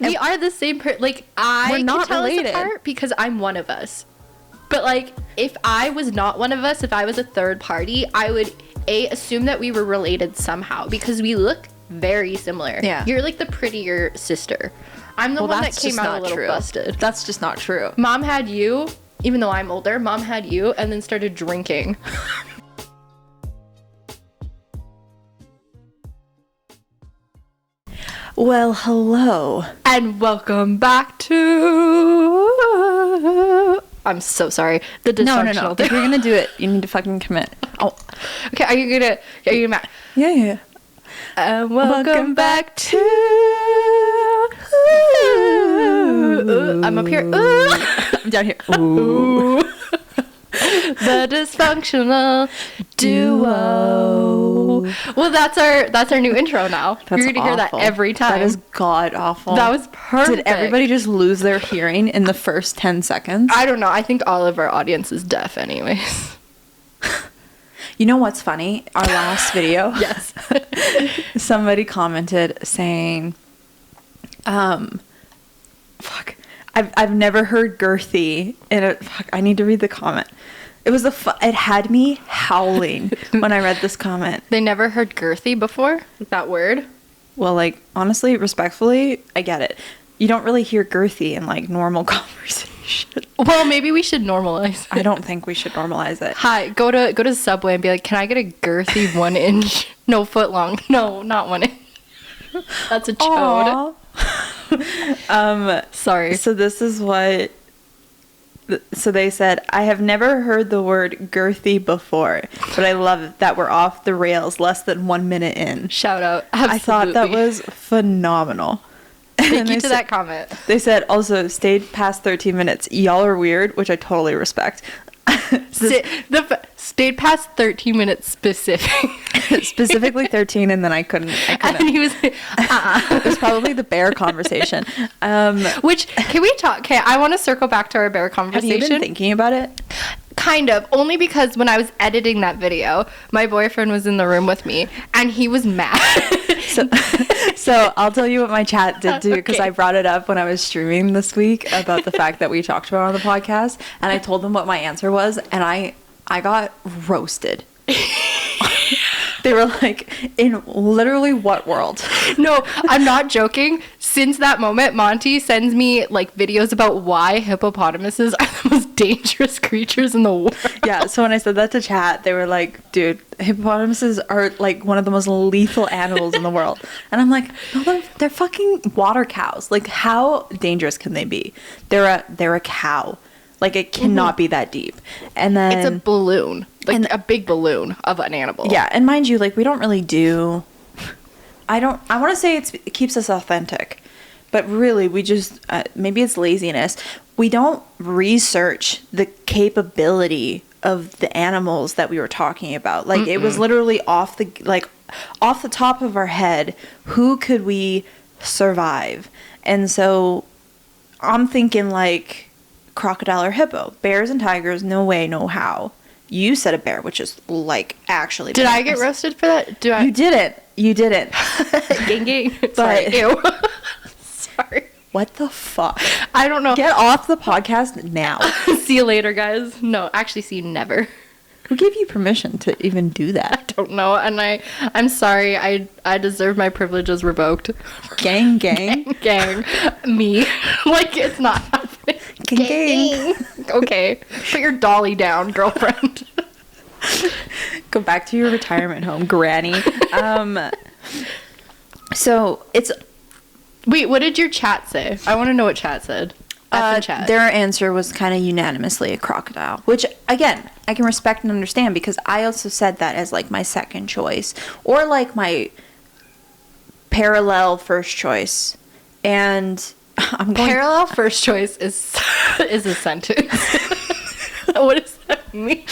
we are the same like I we're not can tell related. us apart because I'm one of us. But like if I was not one of us, if I was a third party, I would assume that we were related somehow because we look very similar. Yeah. You're like the prettier sister. I'm the one that came out a little busted. That's just not true. Mom had you, even though I'm older, mom had you and then started drinking. Well, hello. And welcome back to... I'm so sorry. The dysfunctional No. If you're gonna do it, you need to fucking commit. Oh. Okay, are you gonna Yeah. And welcome back to... I'm up here. I'm down here. Ooh. The dysfunctional duo. Well, that's our new intro now. You're gonna hear that every time. That is god awful. That was perfect. Did everybody just lose their hearing in the first 10 seconds? I don't know. I think all of our audience is deaf anyways. You know what's funny? Our last video. Yes. Somebody commented saying, fuck. I've never heard girthy in a... Fuck, I need to read the comment. It was it had me howling when I read this comment. They never heard girthy before? That word? Well, like, honestly, respectfully, I get it. You don't really hear girthy in, like, normal conversation. Well, maybe we should normalize it. I don't think we should normalize it. Hi, go to Subway and be like, can I get a girthy 1 inch? No, foot long. No, not 1 inch. That's a chode. Sorry. So this is what... So they said, I have never heard the word girthy before, but I love that we're off the rails less than 1 minute in. Shout out. Absolutely. I thought that was phenomenal. Thank you to that comment. They said, also, stayed past 13 minutes. Y'all are weird, which I totally respect. Stayed past 13 minutes specifically 13, and then I couldn't. And he was like, It was probably the bear conversation. Which, can we talk? Okay, I want to circle back to our bear conversation. Have you been thinking about it? Kind of, only because when I was editing that video, my boyfriend was in the room with me, and he was mad. So I'll tell you what my chat did too, because I brought it up when I was streaming this week about the fact that we talked about it on the podcast, and I told them what my answer was, and I got roasted. They were like, in literally what world? No, I'm not joking. Since that moment, Monty sends me like videos about why hippopotamuses are the most dangerous creatures in the world. Yeah, so when I said that to chat, they were like, dude, hippopotamuses are like one of the most lethal animals in the world. And I'm like, no, they're fucking water cows. Like, how dangerous can they be? They're a cow. Like, it cannot be that deep. And then... It's a balloon. Like, a big balloon of an animal. Yeah, and mind you, like, we don't really do... I want to say it keeps us authentic. But really, we just... maybe it's laziness. We don't research the capability of the animals that we were talking about. Like, it was literally off the top of our head, who could we survive? And so, I'm thinking, like... crocodile or hippo. Bears and tigers, no way, no how. You said a bear, which is like actually Did I get roasted for that? You didn't. Gang gang. But sorry. Ew. Sorry. What the fuck? I don't know. Get off the podcast now. See you later, guys. No, actually see you never. Who gave you permission to even do that? I don't know, and I'm sorry. I deserve my privileges revoked. Gang. Gang. Me. Like, it's not happening. Gang. Okay. Put your dolly down, girlfriend. Go back to your retirement home, granny. So it's... Wait, what did your chat say? I want to know what chat said. Chat. Their answer was kind of unanimously a crocodile, which again I can respect and understand, because I also said that as like my second choice or like my parallel first choice. And I'm going... Parallel first choice is a sentence. What does that mean?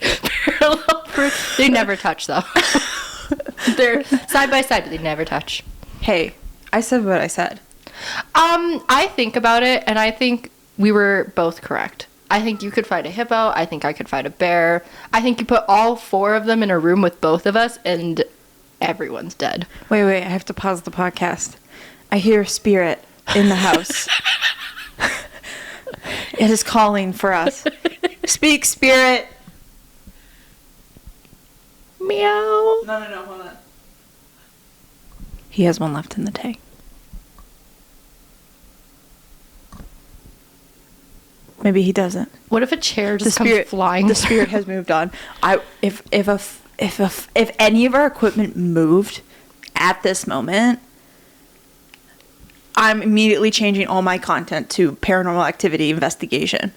Parallel first... They never touch though. They're side by side, but they never touch. Hey, I said what I said. I think about it, and I think we were both correct. I think you could fight a hippo. I think I could fight a bear. I think you put all 4 of them in a room with both of us, and everyone's dead. Wait, I have to pause the podcast. I hear spirit. in the house. It is calling for us. Speak, spirit. Meow. No, hold on. He has one left in the tank. Maybe he doesn't. What if a chair just comes flying? The spirit has moved on. If any of our equipment moved at this moment, I'm immediately changing all my content to paranormal activity investigation.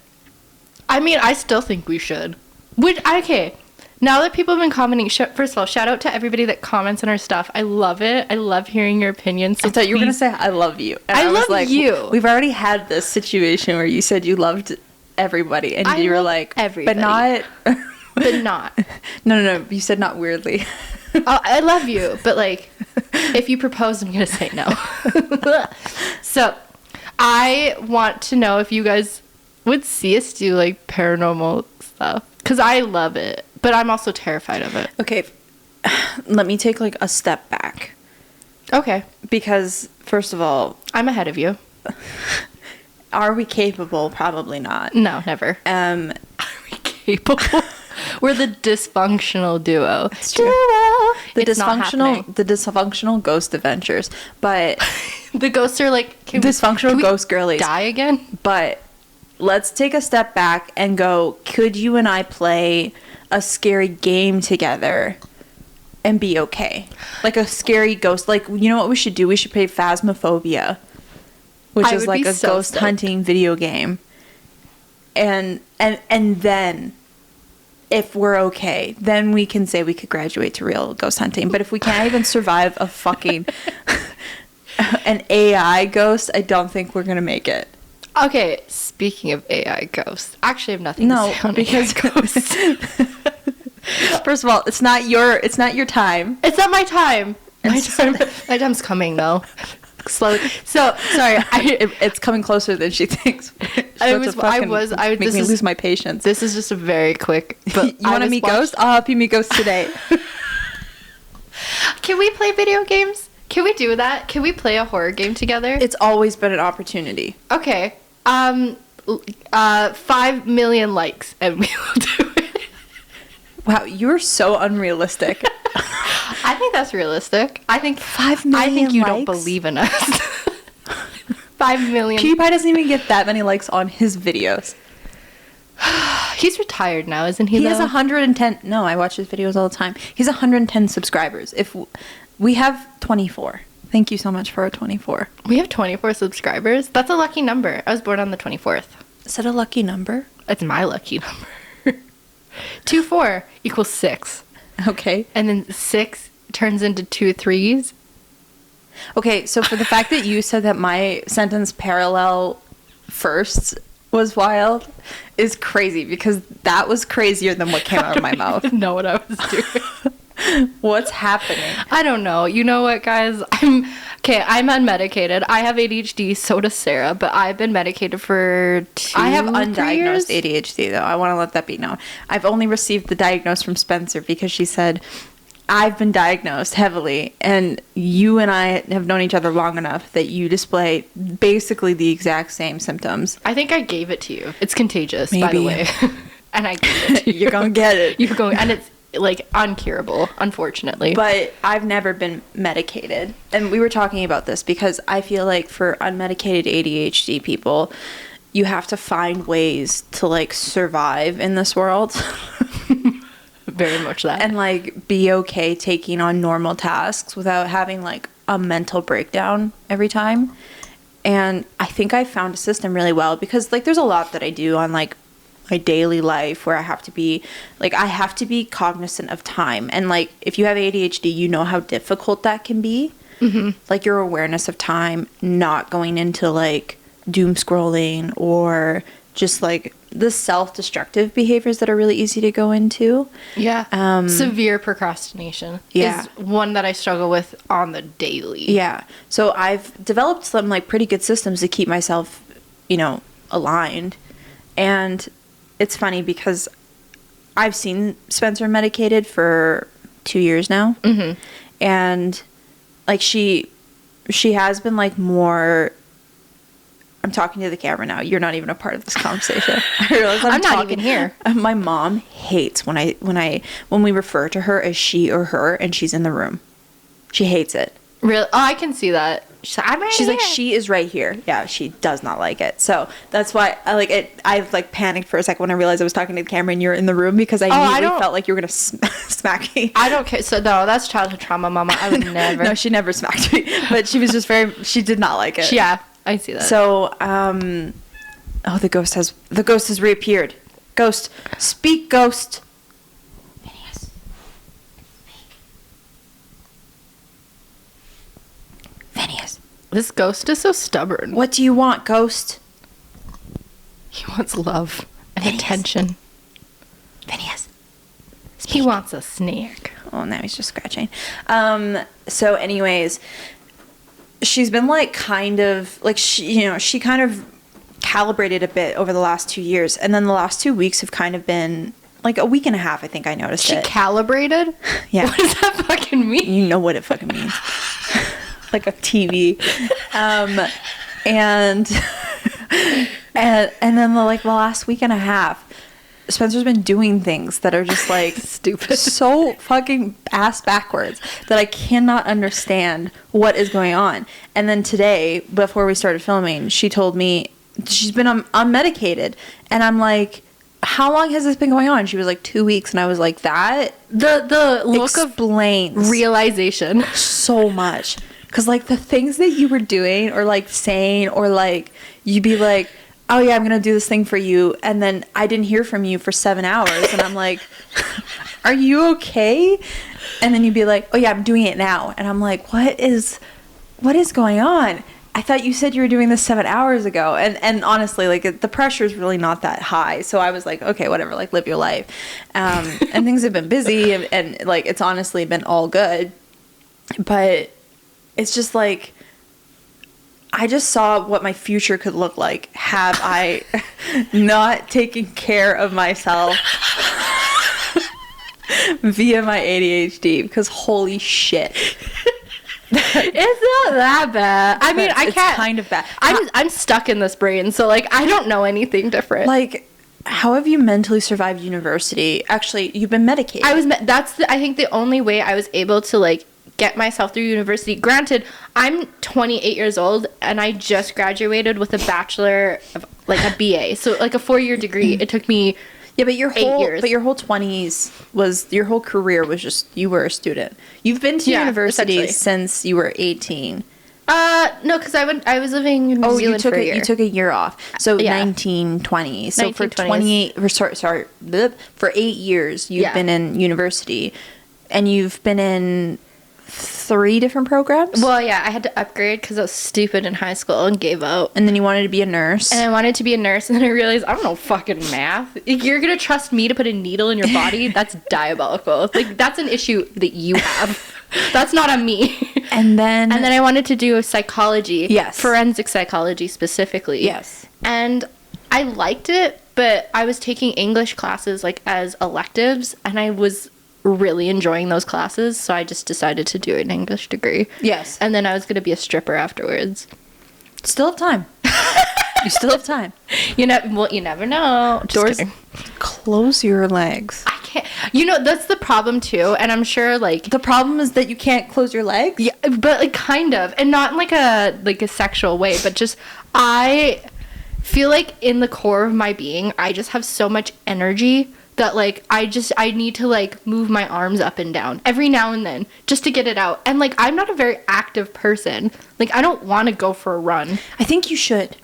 I mean, I still think we should. Okay. Now that people have been commenting, first of all, shout out to everybody that comments on our stuff. I love it. I love hearing your opinions. So I thought you were going to say, I love you. And I love you. We've already had this situation where you said you loved everybody. And you were like, everybody. But not. But not. No. You said not weirdly. I love you. But like, if you propose, I'm going to say no. So, I want to know if you guys would see us do like paranormal stuff. Because I love it. But I'm also terrified of it. Okay, let me take like a step back. Okay. Because, first of all, I'm ahead of you. Are we capable? Probably not. No, never. Are we capable? We're the dysfunctional duo. It's true. The dysfunctional ghost adventures. But the ghosts are like dysfunctional ghost girlies. Die again? But let's take a step back and go, could you and I play a scary game together and be okay? Like a scary ghost, like, you know what we should do? We should play Phasmophobia, which is like a ghost hunting video game. And then if we're okay, then we can say we could graduate to real ghost hunting. But if we can't even survive a fucking an AI ghost, I don't think we're gonna make it. Okay, speaking of AI ghosts, actually I have nothing to say on because AI ghosts. First of all, it's not your time. It's not my time. My time's coming though. Slowly. So sorry, it's coming closer than she thinks. Make me lose my patience. This is just a very quick. But you want to meet ghosts? I'll help you meet ghosts today. Can we play video games? Can we do that? Can we play a horror game together? It's always been an opportunity. Okay. 5 million likes and we will do it. Wow, you're so unrealistic. I think that's realistic. I think 5 million I think you likes? don't believe in us. 5 million. PewDiePie doesn't even get that many likes on his videos. He's retired now, isn't he? He has 110. No, I watch his videos all the time. He's 110 subscribers. If we have 24. Thank you so much for our 24. We have 24 subscribers. That's a lucky number. I was born on the 24th. Is that a lucky number? It's my lucky number. 2 4 equals 6. Okay. And then 6 turns into 2 3s. Okay, so for the fact that you said that my sentence parallel firsts was wild is crazy, because that was crazier than what came out of my mouth. I didn't know what I was doing. What's happening? I don't know. You know what, guys? I'm unmedicated. I have ADHD, so does Sarah, but I've been medicated for 2 I have 3 undiagnosed years. ADHD, though. I want to let that be known. I've only received the diagnosis from Spencer because she said, I've been diagnosed heavily, and you and I have known each other long enough that you display basically the exact same symptoms. I think I gave it to you. It's contagious, Maybe. by the way. And I gave it to you. You're going to get it. You're going, and it's like uncurable, unfortunately. But I've never been medicated. And we were talking about this because I feel like for unmedicated ADHD people, you have to find ways to like survive in this world. Very much that. And like be okay taking on normal tasks without having like a mental breakdown every time. And I think I found a system really well, because like there's a lot that I do on like my daily life where I have to be cognizant of time. And like if you have ADHD, you know how difficult that can be. Mm-hmm. Like your awareness of time, not going into like doom scrolling or just like the self-destructive behaviors that are really easy to go into. Yeah. Severe procrastination is one that I struggle with on the daily. Yeah. So I've developed some like pretty good systems to keep myself, you know, aligned. And it's funny because I've seen Spencer medicated for 2 years now. Mm-hmm. And like she has been like more I'm talking to the camera now. You're not even a part of this conversation. I realize I'm not even here. My mom hates when we refer to her as she or her and she's in the room. She hates it. Really? Oh, I can see that. She's like, she is right here. Yeah, she does not like it. So that's why I like it. I like panicked for a second when I realized I was talking to the camera and you're in the room because I immediately felt like you were gonna smack me. I don't care. So no, that's childhood trauma, Mama. I would never. No, she never smacked me, but she was just she did not like it. Yeah, I see that. So, the ghost has reappeared. Ghost, speak, ghost. Phineas, speak. Phineas. This ghost is so stubborn. What do you want, ghost? He wants love and attention. Phineas. He wants a snake. Oh, now he's just scratching. So anyways, she's been like kind of like she kind of calibrated a bit over the last 2 years, and then the last 2 weeks have kind of been like a week and a half. I think I noticed she calibrated. Yeah. What does that fucking mean? You know what it fucking means. Like a TV. And then the last week and a half, Spencer's been doing things that are just like stupid, so fucking ass backwards that I cannot understand what is going on. And then today, before we started filming, she told me she's been unmedicated, and I'm like, how long has this been going on? She was like 2 weeks, and I was like, that the look explains of realization so much. Because like the things that you were doing or like saying, or like you'd be like, oh yeah, I'm gonna do this thing for you, and then I didn't hear from you for 7 hours, and I'm like, are you okay? And then you'd be like, oh yeah, I'm doing it now, and I'm like, what is going on? I thought you said you were doing this 7 hours ago. And honestly, like the pressure is really not that high, so I was like, okay, whatever, like live your life. And things have been busy, and like it's honestly been all good, but it's just like, I just saw what my future could look like have I not taken care of myself via my ADHD, because holy shit. It's not that bad. I mean, I can't. It's kind of bad. I'm stuck in this brain, so like I don't know anything different. Like, how have you mentally survived university? Actually, you've been medicated. I think the only way I was able to like get myself through university. Granted, I'm 28 years old and I just graduated with a bachelor of like a BA. So like a 4-year degree. It took me but your 8 years. But your whole 20s was, your whole career was just, you were a student. You've been to university since you were 18. No, because I was living in New Zealand for a year. You took a year off. So 1920. So for 28, for 8 years, you've been in university, and you've been in 3 different programs? Well, yeah, I had to upgrade because I was stupid in high school and gave out. And then you wanted to be a nurse. And I wanted to be a nurse, and then I realized, I don't know fucking math. If you're going to trust me to put a needle in your body, that's diabolical. Like, that's an issue that you have. That's not on me. And then I wanted to do psychology. Yes. Forensic psychology specifically. Yes. And I liked it, but I was taking English classes, like, as electives, and I was really enjoying those classes, so I just decided to do an English degree. Yes. And then I was going to be a stripper afterwards. Still have time. You still have time. You never know. Doors, close your legs. I can't. You know, that's the problem too, and I'm sure like the problem is that you can't close your legs. Yeah, but like kind of, and not in like a sexual way, but just I feel like in the core of my being, I just have so much energy that like I need to like move my arms up and down every now and then just to get it out. And like I'm not a very active person. Like I don't want to go for a run. I think you should.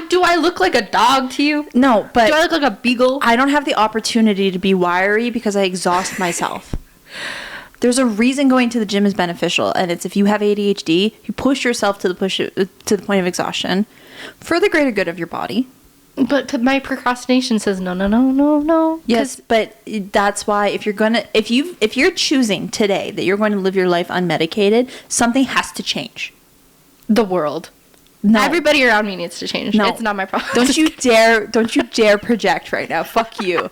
Do I look like a dog to you? No, but do I look like a beagle? I don't have the opportunity to be wiry because I exhaust myself. There's a reason going to the gym is beneficial, and it's if you have ADHD, you push yourself to the point of exhaustion for the greater good of your body. But my procrastination says no. Yes, but that's why if you're choosing today that you're going to live your life unmedicated, something has to change. The world. No. Everybody around me needs to change. No. It's not my problem. Don't you dare project right now. Fuck you.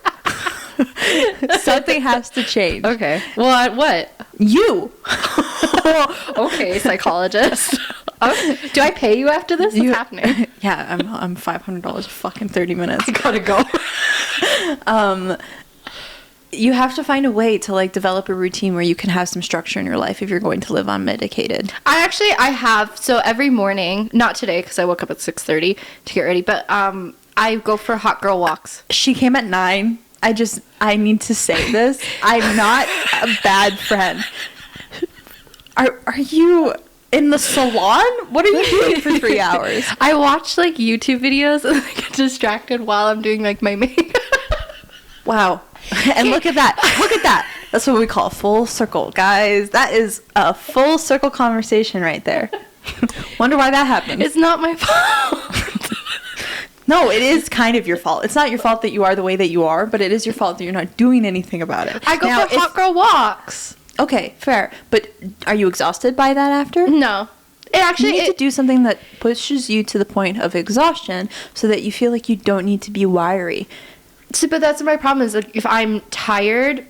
Something has to change. Okay. Well, what? You. Okay, psychologist. Do I pay you after this? What's happening? Yeah, I'm $500 fucking 30 minutes. I gotta go. You have to find a way to like develop a routine where you can have some structure in your life if you're going to live unmedicated. I have, so every morning, not today because I woke up at 6:30 to get ready, but I go for hot girl walks. She came at 9. I need to say this. I'm not a bad friend. Are you in the salon? What are you doing for 3 hours? I watch like YouTube videos and I get distracted while I'm doing like my makeup. Wow. And look at that. Look at that. That's what we call full circle, guys. That is a full circle conversation right there. Wonder why that happened. It's not my fault. No, it is kind of your fault. It's not your fault that you are the way that you are, but it is your fault that you're not doing anything about it. I go for hot girl walks. Okay, fair. But are you exhausted by that after? No. You need to do something that pushes you to the point of exhaustion so that you feel like you don't need to be wiry. So, but that's my problem is like if I'm tired,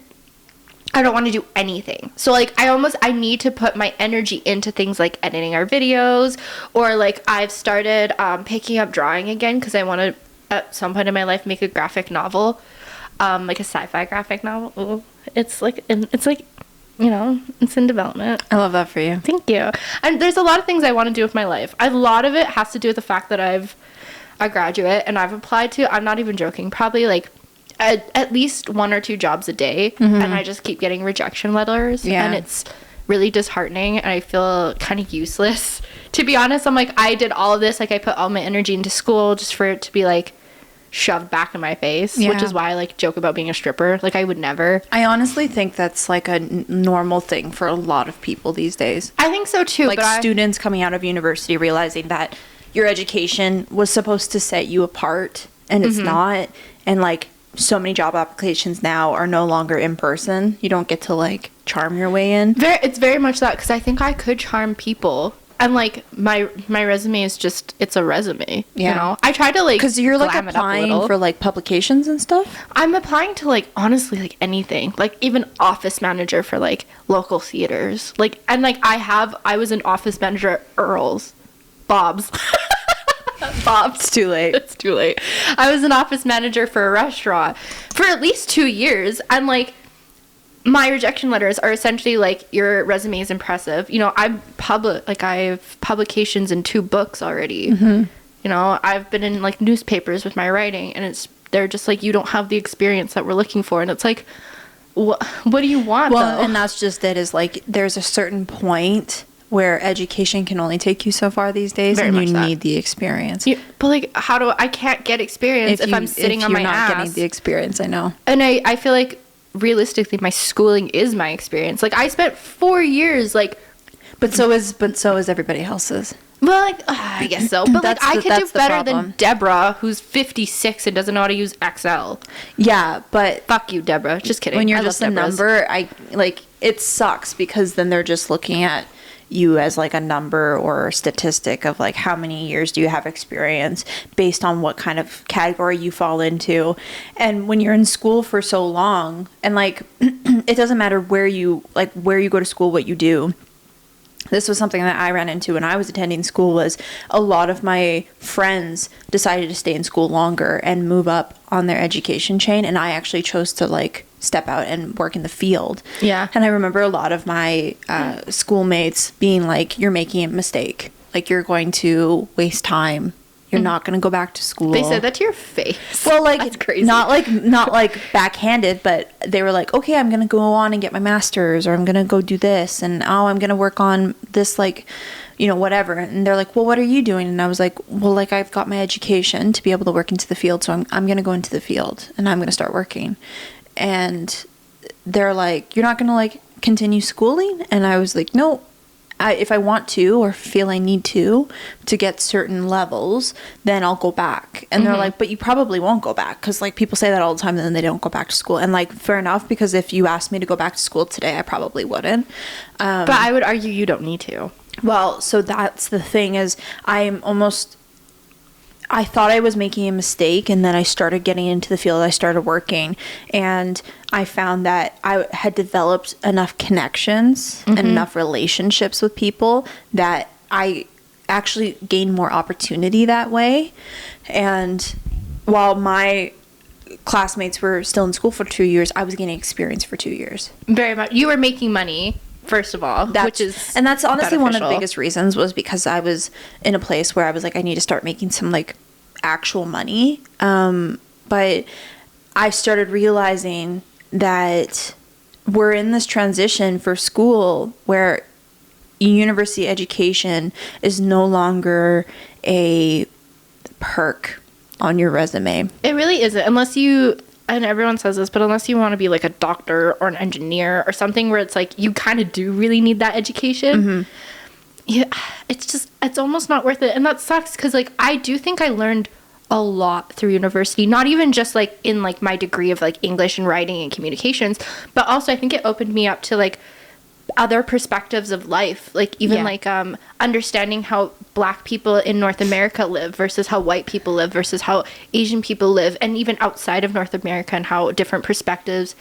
I don't want to do anything. So like I need to put my energy into things like editing our videos, or like I've started picking up drawing again because I want to at some point in my life make a graphic novel, like a sci-fi graphic novel. Ooh, it's like you know, it's in development. I love that for you. Thank you. And there's a lot of things I want to do with my life. A lot of it has to do with the fact that I'm a graduate and I've applied to, I'm not even joking, probably like at least 1 or 2 jobs a day. Mm-hmm. And I just keep getting rejection letters. Yeah. And it's really disheartening and I feel kind of useless. To be honest, I'm like, I did all of this. Like I put all my energy into school just for it to be like shoved back in my face, which is why I like joke about being a stripper. Like I would never. I honestly think that's like a normal thing for a lot of people these days. I think so too. Like students coming out of university realizing that your education was supposed to set you apart and it's not. And like so many job applications now are no longer in person. You don't get to like charm your way in. It's very much that, because I think I could charm people. And like my resume is just, it's a resume. Yeah. You know, I try to like, because you're like applying for like publications and stuff. I'm applying to like honestly like anything, like even office manager for like local theaters, like, and like I was an office manager at Bob's. It's too late. It's too late. I was an office manager for a restaurant for at least 2 years, and like my rejection letters are essentially like, your resume is impressive. You know, I have publications in 2 books already. Mm-hmm. You know, I've been in like newspapers with my writing, and they're just like, you don't have the experience that we're looking for. And it's like, what do you want? Well, and that's just it, is like, there's a certain point where education can only take you so far these days, and you need the experience. But like, I can't get experience if I'm sitting on my ass. If you're not getting the experience, I know. And I feel like realistically my schooling is my experience. Like I spent 4 years like, but so is everybody else's. Well, like I guess so, but like I could do better than Deborah, who's 56 and doesn't know how to use Excel. Yeah, but fuck you, Deborah. Just kidding. When you're just a number, it sucks, because then they're just looking at you as like a number or a statistic of like how many years do you have experience based on what kind of category you fall into. And when you're in school for so long, and like it doesn't matter where you go to school, what you do. This was something that I ran into when I was attending school, was a lot of my friends decided to stay in school longer and move up on their education chain, and I actually chose to like step out and work in the field. Yeah. And I remember a lot of my schoolmates being like, you're making a mistake. Like, you're going to waste time. You're not going to go back to school. They said that to your face. Well, like, that's crazy. not like backhanded, but they were like, okay, I'm going to go on and get my master's, or I'm going to go do this, and I'm going to work on this, like, you know, whatever. And they're like, well, what are you doing? And I was like, well, like, I've got my education to be able to work into the field, so I'm going to go into the field and I'm going to start working. And they're like, you're not going to like continue schooling? And I was like, no. If I want to, or feel I need to get certain levels, then I'll go back. And they're like, but you probably won't go back, because like people say that all the time, and then they don't go back to school. And like, fair enough, because if you asked me to go back to school today, I probably wouldn't. But I would argue you don't need to. Well, so that's the thing, is I thought I was making a mistake, and then I started getting into the field. I started working, and I found that I had developed enough connections and enough relationships with people that I actually gained more opportunity that way. And while my classmates were still in school for 2 years, I was gaining experience for 2 years. Very much. You were making money, first of all, which is and that's honestly one of the beneficial. biggest reasons, was because I was in a place where I was like, I need to start making some like actual money. But I started realizing that we're in this transition for school where university education is no longer a perk on your resume. It really isn't, unless you, and everyone says this, but unless you want to be like a doctor or an engineer or something where it's like you kind of do really need that education. Yeah, it's almost not worth it. And that sucks because like I do think I learned a lot through university, not even just like in like my degree of like English and writing and communications, but also I think it opened me up to like other perspectives of life, like even like understanding how Black people in North America live versus how white people live versus how Asian people live, and even outside of North America, and how different perspectives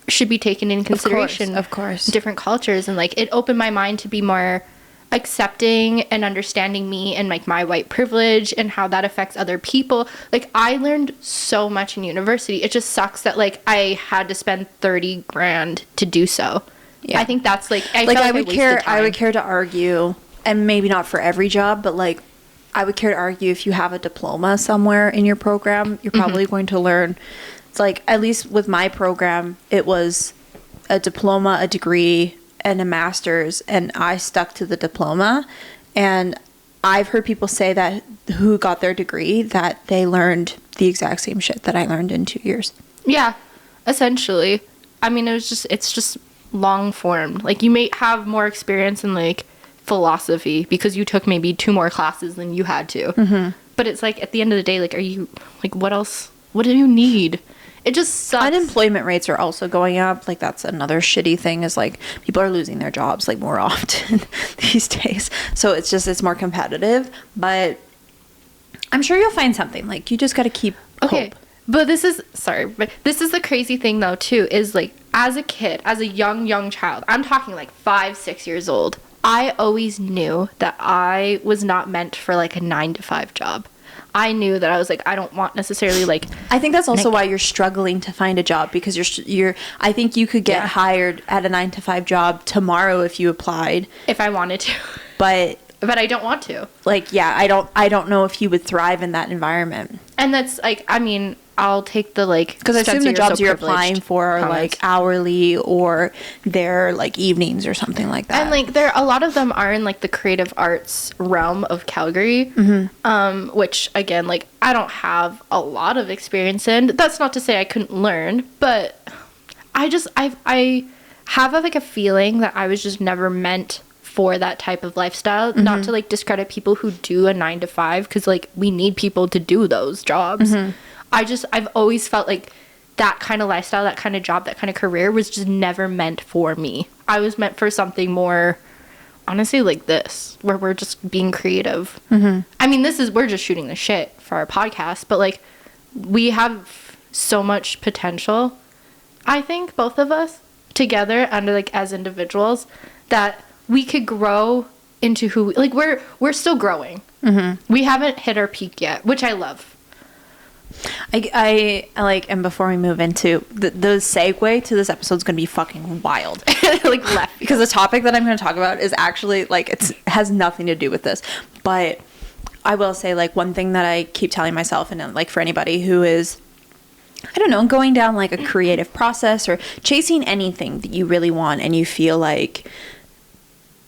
should be taken in consideration. Of course. Different cultures. And like it opened my mind to be more accepting and understanding me and like my white privilege and how that affects other people. Like I learned so much in university. It just sucks that like I had to spend 30 grand to do so. Yeah. I think that's like I would care to argue, and maybe not for every job, but like I would care to argue if you have a diploma somewhere in your program, you're probably going to learn. It's like, at least with my program, it was a diploma, a degree, and a master's, and I stuck to the diploma. And I've heard people say that who got their degree, that they learned the exact same shit that I learned in 2 years. Yeah, essentially. I mean, it's just long form. Like you may have more experience in like philosophy because you took maybe 2 more classes than you had to. But it's like at the end of the day, like, are you like, what else? What do you need? It just sucks. Unemployment rates are also going up. Like that's another shitty thing, is like people are losing their jobs like more often these days. So it's more competitive, but I'm sure you'll find something. Like you just got to keep hope. But this is the crazy thing though too, is like as a kid, as a young child, I'm talking like 5-6 years old, I always knew that I was not meant for like a 9-to-5 job. I knew that I was like, I don't want necessarily like. I think that's also why you're struggling to find a job, because you're. I think you could get hired at a 9-to-5 job tomorrow if you applied. If I wanted to, but I don't want to. Like, yeah, I don't know if you would thrive in that environment. And that's like, I mean, I'll take the like, because I assume the jobs you're applying for are like hourly, or they're like evenings or something like that. And like a lot of them are in like the creative arts realm of Calgary, which again, like I don't have a lot of experience in. That's not to say I couldn't learn, but I have like a feeling that I was just never meant for that type of lifestyle. Not to like discredit people who do a 9-to-5, because like we need people to do those jobs. I've always felt like that kind of lifestyle, that kind of job, that kind of career was just never meant for me. I was meant for something more, honestly, like this, where we're just being creative. I mean, we're just shooting the shit for our podcast, but like we have so much potential, I think, both of us together and like as individuals, that we could grow into who, like we're still growing. We haven't hit our peak yet, which I love. I like, and before we move into the segue to this episode is going to be fucking wild. Like left, because the topic that I'm going to talk about is actually like, it has nothing to do with this, but I will say like one thing that I keep telling myself, and like for anybody who is, I don't know, going down like a creative process or chasing anything that you really want, and you feel like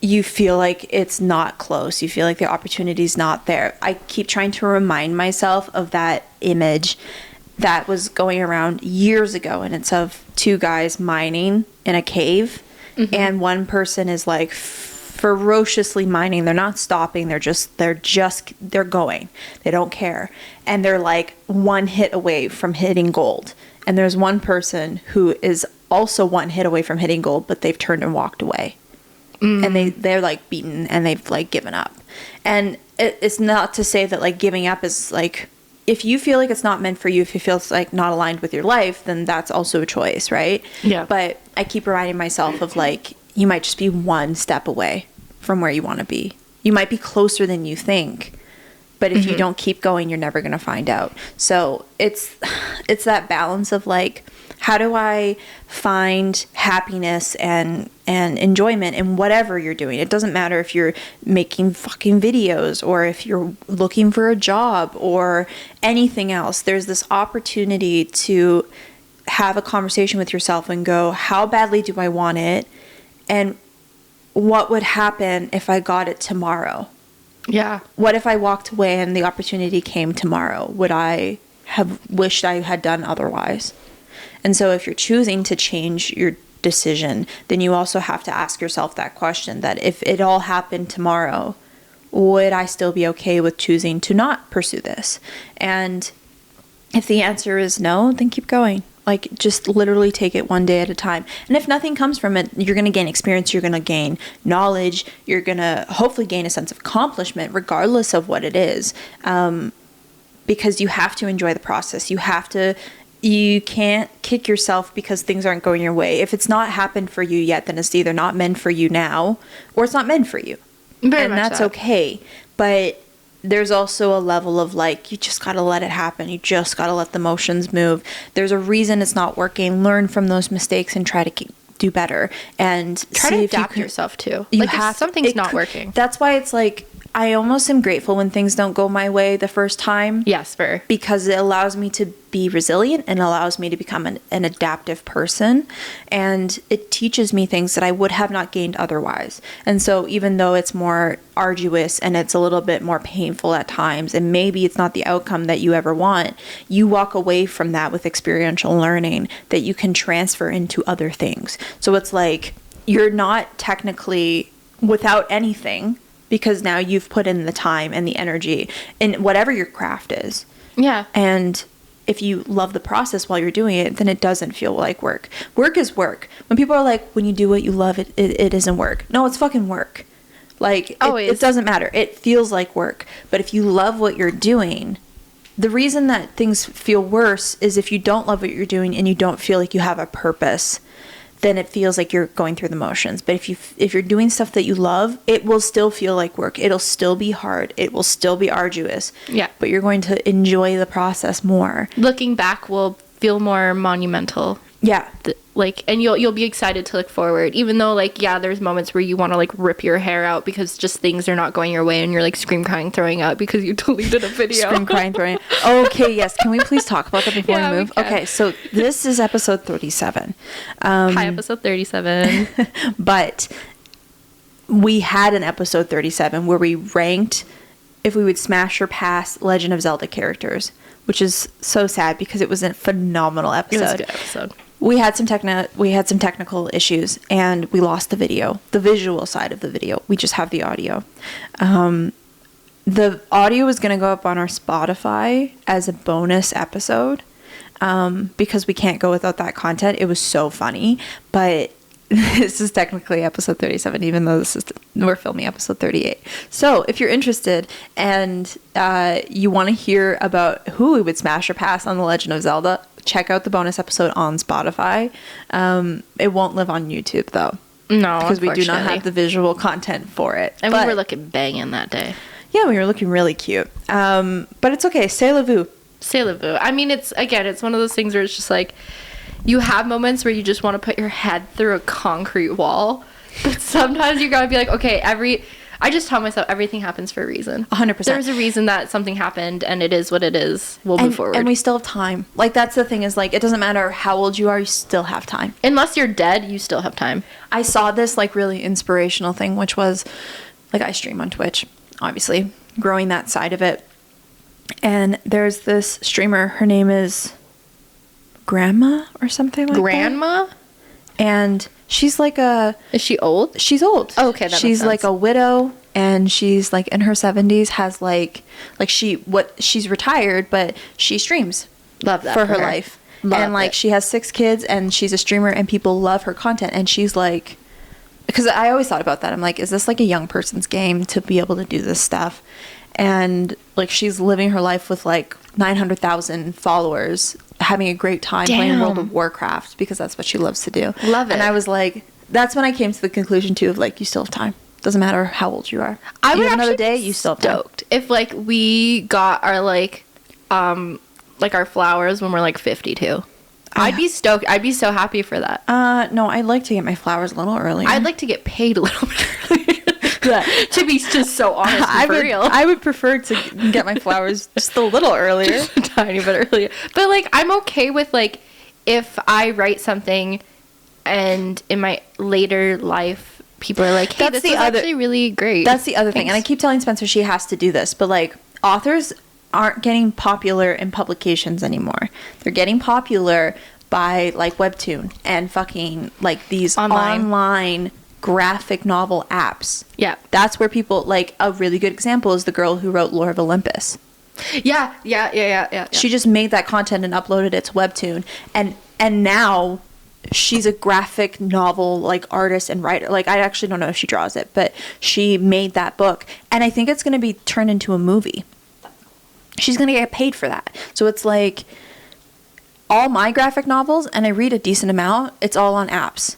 it's not close, you feel like the opportunity's not there. I keep trying to remind myself of that image that was going around years ago, and it's of 2 guys mining in a cave, and one person is like ferociously mining. They're not stopping. They're going. They don't care. And they're like 1 hit away from hitting gold. And there's one person who is also 1 hit away from hitting gold, but they've turned and walked away. And they're like beaten, and they've like given up. And it's not to say that like giving up is like, if you feel like it's not meant for you, if you feel it's like not aligned with your life, then that's also a choice, right? Yeah. But I keep reminding myself of like, you might just be 1 step away from where you want to be. You might be closer than you think. But if you don't keep going, you're never going to find out. So it's that balance of like, how do I find happiness and enjoyment in whatever you're doing? It doesn't matter if you're making fucking videos or if you're looking for a job or anything else. There's this opportunity to have a conversation with yourself and go, how badly do I want it? And what would happen if I got it tomorrow? Yeah. What if I walked away and the opportunity came tomorrow? Would I have wished I had done otherwise? And so if you're choosing to change your decision, then you also have to ask yourself that question, that if it all happened tomorrow, would I still be okay with choosing to not pursue this? And if the answer is no, then keep going. Like, just literally take it one day at a time. And if nothing comes from it, you're going to gain experience, you're going to gain knowledge, you're going to hopefully gain a sense of accomplishment, regardless of what it is. Because you have to enjoy the process. You can't kick yourself because things aren't going your way. If it's not happened for you yet, then it's either not meant for you now, or it's not meant for you. Very and much that's that. okay. But there's also a level of like, you just got to let it happen. You just got to let the emotions move. There's a reason it's not working. Learn from those mistakes and try to do better. And Try see to if you adapt can- yourself too. You Like have if something's it not could- working. That's why it's like, I almost am grateful when things don't go my way the first time. Yes, for Because it allows me to be resilient and allows me to become an adaptive person. And it teaches me things that I would have not gained otherwise. And so even though it's more arduous and it's a little bit more painful at times, and maybe it's not the outcome that you ever want, you walk away from that with experiential learning that you can transfer into other things. So it's like, you're not technically without anything, because now you've put in the time and the energy in whatever your craft is. yeah. And if you love the process while you're doing it, then it doesn't feel like work. Work is work. When people are like, when you do what you love, it isn't work. No, it's fucking work. Like, it doesn't matter. It feels like work. But if you love what you're doing, the reason that things feel worse is if you don't love what you're doing and you don't feel like you have a purpose, then it feels like you're going through the motions. But if you're doing stuff that you love, it will still feel like work. It'll still be hard. It will still be arduous. Yeah. But you're going to enjoy the process more. Looking back will feel more monumental. Yeah. Like, and you'll be excited to look forward, even though, like, yeah, there's moments where you want to like rip your hair out because just things are not going your way and you're like scream crying, throwing up because you deleted a video. Scream, crying, throwing. Okay, yes. Can we please talk about that before Yeah, we we move? can. Okay, so this is episode 37. Hi, episode 37. But we had an episode 37 where we ranked if we would smash or pass Legend of Zelda characters, which is so sad because it was a phenomenal episode. It was a good episode. We had some technical issues and we lost the video, the visual side of the video. We just have the audio. The audio is going to go up on our Spotify as a bonus episode because we can't go without that content. It was so funny, but this is technically episode 37, even though we're filming episode 38. So if you're interested and you want to hear about who we would smash or pass on The Legend of Zelda, check out the bonus episode on Spotify. It won't live on YouTube though. No, because we do not unfortunately. have the visual content for it. And But- we were looking banging that day. yeah, we were looking really cute. But it's okay. C'est la vie. C'est la vie. I mean, it's one of those things where it's just like, you have moments where you just want to put your head through a concrete wall. But sometimes you gotta be like, okay, I just tell myself everything happens for a reason. 100%. There's a reason that something happened and it is what it is. We'll move forward. And we still have time. Like, that's the thing is, like, it doesn't matter how old you are, you still have time. Unless you're dead, you still have time. I saw this, like, really inspirational thing, which was, like, I stream on Twitch, obviously, growing that side of it. And there's this streamer, her name is Grandma or something like that. Grandma? And she's like Is she old? she's old. Oh, okay, that makes she's sense. like a widow and she's like in her 70s, has she's retired, but she streams Love that for her life. Love and like it. she has 6 kids and she's a streamer and people love her content. And she's like, because I always thought about that. I'm like, is this like a young person's game to be able to do this stuff? And like, she's living her life with like 900,000 followers, having a great time playing World Damn. of Warcraft because that's what she loves to do. Love And it. I was like, that's when I came to the conclusion too of like, you still have time. Doesn't matter how old you are. I You would have another actually day, be you still have time. stoked if like we got our like our flowers when we're like 52. I'd be stoked. I'd be so happy for that. No, I'd like to get my flowers a little earlier. I'd like to get paid a little bit earlier. To be just so honest and for real. I would prefer to get my flowers just a little earlier. Just a tiny bit earlier. But like I'm okay with like if I write something and in my later life people are like, hey, this is actually really great. That's the other thing. And I keep telling Spencer she has to do this, but like authors aren't getting popular in publications anymore. They're getting popular by like Webtoon and fucking like these online graphic novel apps. Yeah. That's where people, like, a really good example is the girl who wrote Lore of Olympus. Yeah. She just made that content and uploaded it to Webtoon. And now she's a graphic novel, like, artist and writer. Like, I actually don't know if she draws it, but she made that book. And I think it's going to be turned into a movie. She's going to get paid for that. So it's like all my graphic novels, and I read a decent amount, it's all on apps.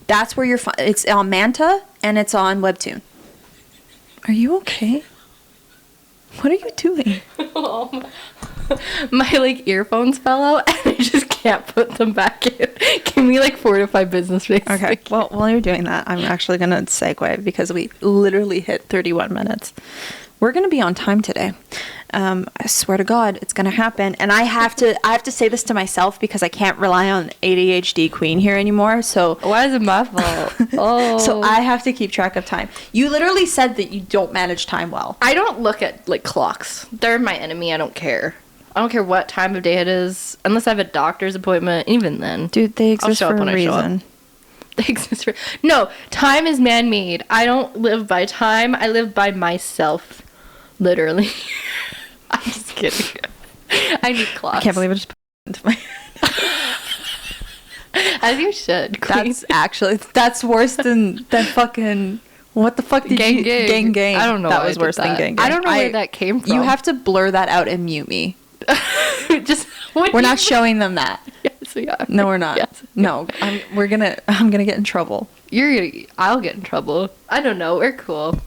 That's where it's on Manta and it's on Webtoon. Are you okay? What are you doing? My like earphones fell out and I just can't put them back in. Give me like 4 to 5 business days. Okay. Well, while you're doing that, I'm actually going to segue because we literally hit 31 minutes. We're going to be on time today. I swear to God, it's going to happen. And I have to say this to myself because I can't rely on ADHD queen here anymore. So why is it my fault? Oh. So I have to keep track of time. You literally said that you don't manage time well. I don't look at like clocks. They're my enemy. I don't care. I don't care what time of day it is, unless I have a doctor's appointment. Even then, dude, they exist for a reason. They exist for time is man-made. I don't live by time. I live by myself. Literally. I'm just kidding. I need clocks. I can't believe I just put it into my As you should, queen. That's worse than fucking what the fuck did gang. Gang. I don't know. That was worse than gang. I don't know where that came from. You have to blur that out and mute me. We're not showing them that. Yes, we are. No, we're not. Yes. No, I'm gonna get in trouble. I'll get in trouble. I don't know. We're cool.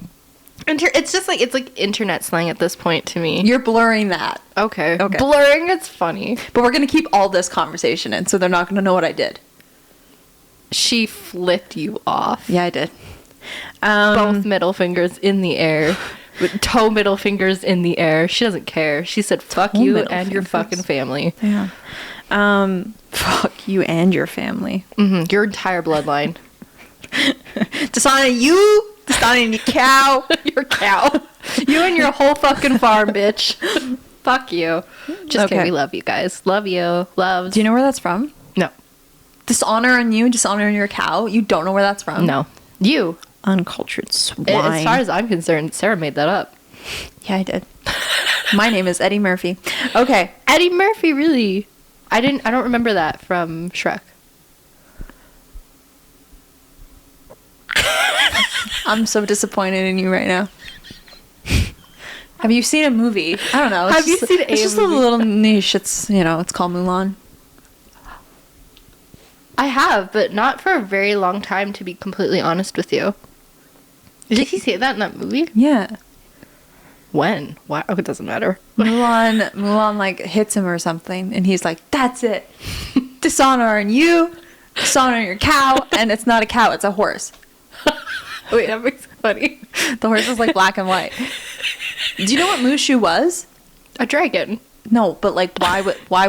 It's just like, it's like internet slang at this point to me. You're blurring that. Okay. Blurring, it's funny. But we're going to keep all this conversation in, so they're not going to know what I did. She flipped you off. Yeah, I did. Both middle fingers in the air. With toe middle fingers in the air. She doesn't care. She said, fuck you and your fucking family. Yeah. Fuck you and your family. Mm-hmm. Your entire bloodline. Dishonoring you. Dishonoring your cow. Your cow. You and your whole fucking farm, bitch. Fuck you. Just kidding. We love you guys. Love you. Loves. Do you know where that's from? No. Dishonor on you, dishonor on your cow. You don't know where that's from? No. You. Uncultured swine. As far as I'm concerned, Sarah made that up. Yeah, I did. My name is Eddie Murphy. Okay. Eddie Murphy, really? I don't remember that from Shrek. I'm so disappointed in you right now. Have you seen a movie? I don't know. Have you seen a movie? It's just a little niche. It's, it's called Mulan. I have, but not for a very long time, to be completely honest with you. Did he say that in that movie? Yeah. When? Why? Oh, it doesn't matter. Mulan like hits him or something, and he's like, "That's it. Dishonor on you, dishonor on your cow," and it's not a cow; it's a horse. Wait, that makes it funny. The horse is like black and white. Do you know what Mushu was? A dragon. No, but like, why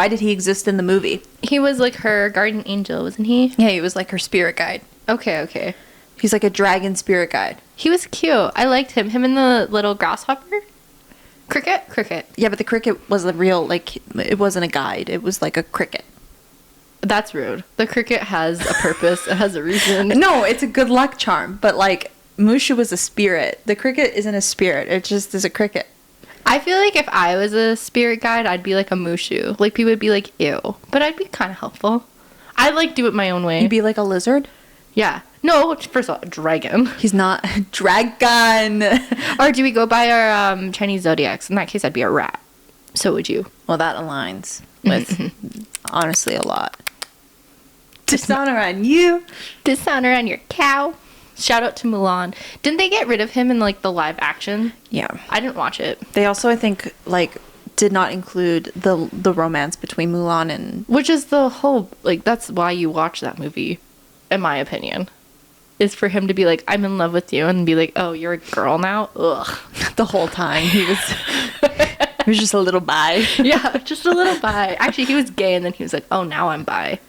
did he exist in the movie? He was like her guardian angel, wasn't he? Yeah, he was like her spirit guide. Okay. He's like a dragon spirit guide. He was cute. I liked him. Him and the little grasshopper. Cricket. Yeah, but the cricket was a real, like, it wasn't a guide. It was like a cricket. That's rude. The cricket has a purpose. It has a reason. No, it's a good luck charm. But like, Mushu was a spirit. The cricket isn't a spirit. It just is a cricket. I feel like if I was a spirit guide, I'd be like a Mushu. Like, people would be like, ew. But I'd be kind of helpful. I'd like do it my own way. You'd be like a lizard? Yeah. No, first of all, a dragon. He's not. Dragon. Or do we go by our Chinese zodiacs? In that case, I'd be a rat. So would you. Well, that aligns with, honestly, a lot. Dishonor on you. Dishonor on your cow. Shout out to Mulan. Didn't they get rid of him in like the live action? Yeah. I didn't watch it. They also, I think, like, did not include the romance between Mulan and... Which is the whole, like, that's why you watch that movie, in my opinion. Is for him to be like, I'm in love with you, and be like, oh, you're a girl now? Ugh. The whole time he was... he was just a little bi. Yeah, just a little bi. Actually, he was gay, and then he was like, oh, now I'm bi.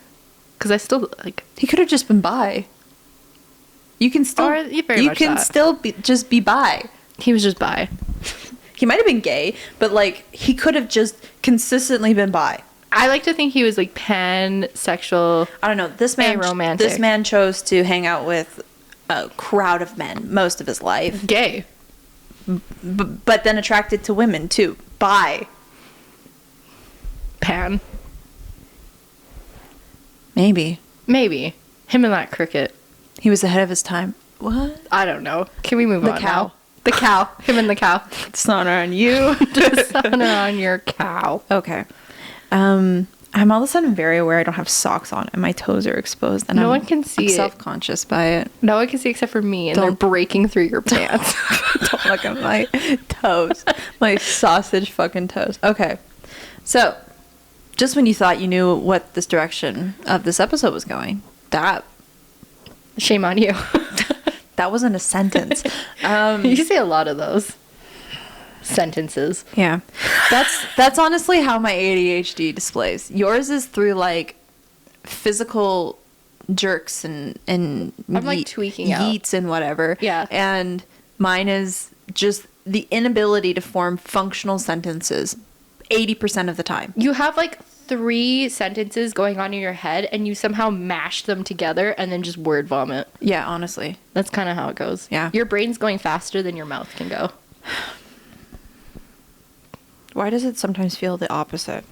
Because I still, like... He could have just been bi. You can still... Or you very much can that. still just be bi. He was just bi. He might have been gay, but, like, he could have just consistently been bi. I like to think he was, like, pansexual. I don't know. This man, aromantic. This man chose to hang out with a crowd of men most of his life. Gay. But then attracted to women, too. Bi. Pan. Maybe. Maybe. Him and that cricket. He was ahead of his time. What? I don't know. Can we move The on cow. now? The cow. Him and the cow. Dishonor on you. Dishonor on your cow. Okay. I'm all of a sudden very aware I don't have socks on and my toes are exposed. And No one can see I'm it. self-conscious by it. No one can see except for me, and Don't- they're breaking through your pants. Don't look at my toes. My sausage fucking toes. Okay. So, just when you thought you knew what this direction of this episode was going, that Shame on you. wasn't a sentence. You say a lot of those sentences. Yeah. That's honestly how my ADHD displays. Yours is through like physical jerks and I'm, like, tweaking out. yeets and whatever. Yeah. And mine is just the inability to form functional sentences 80% of the time. You have like 3 sentences going on in your head, and you somehow mash them together and then just word vomit. Yeah, honestly. That's kind of how it goes. Yeah. Your brain's going faster than your mouth can go. Why does it sometimes feel the opposite?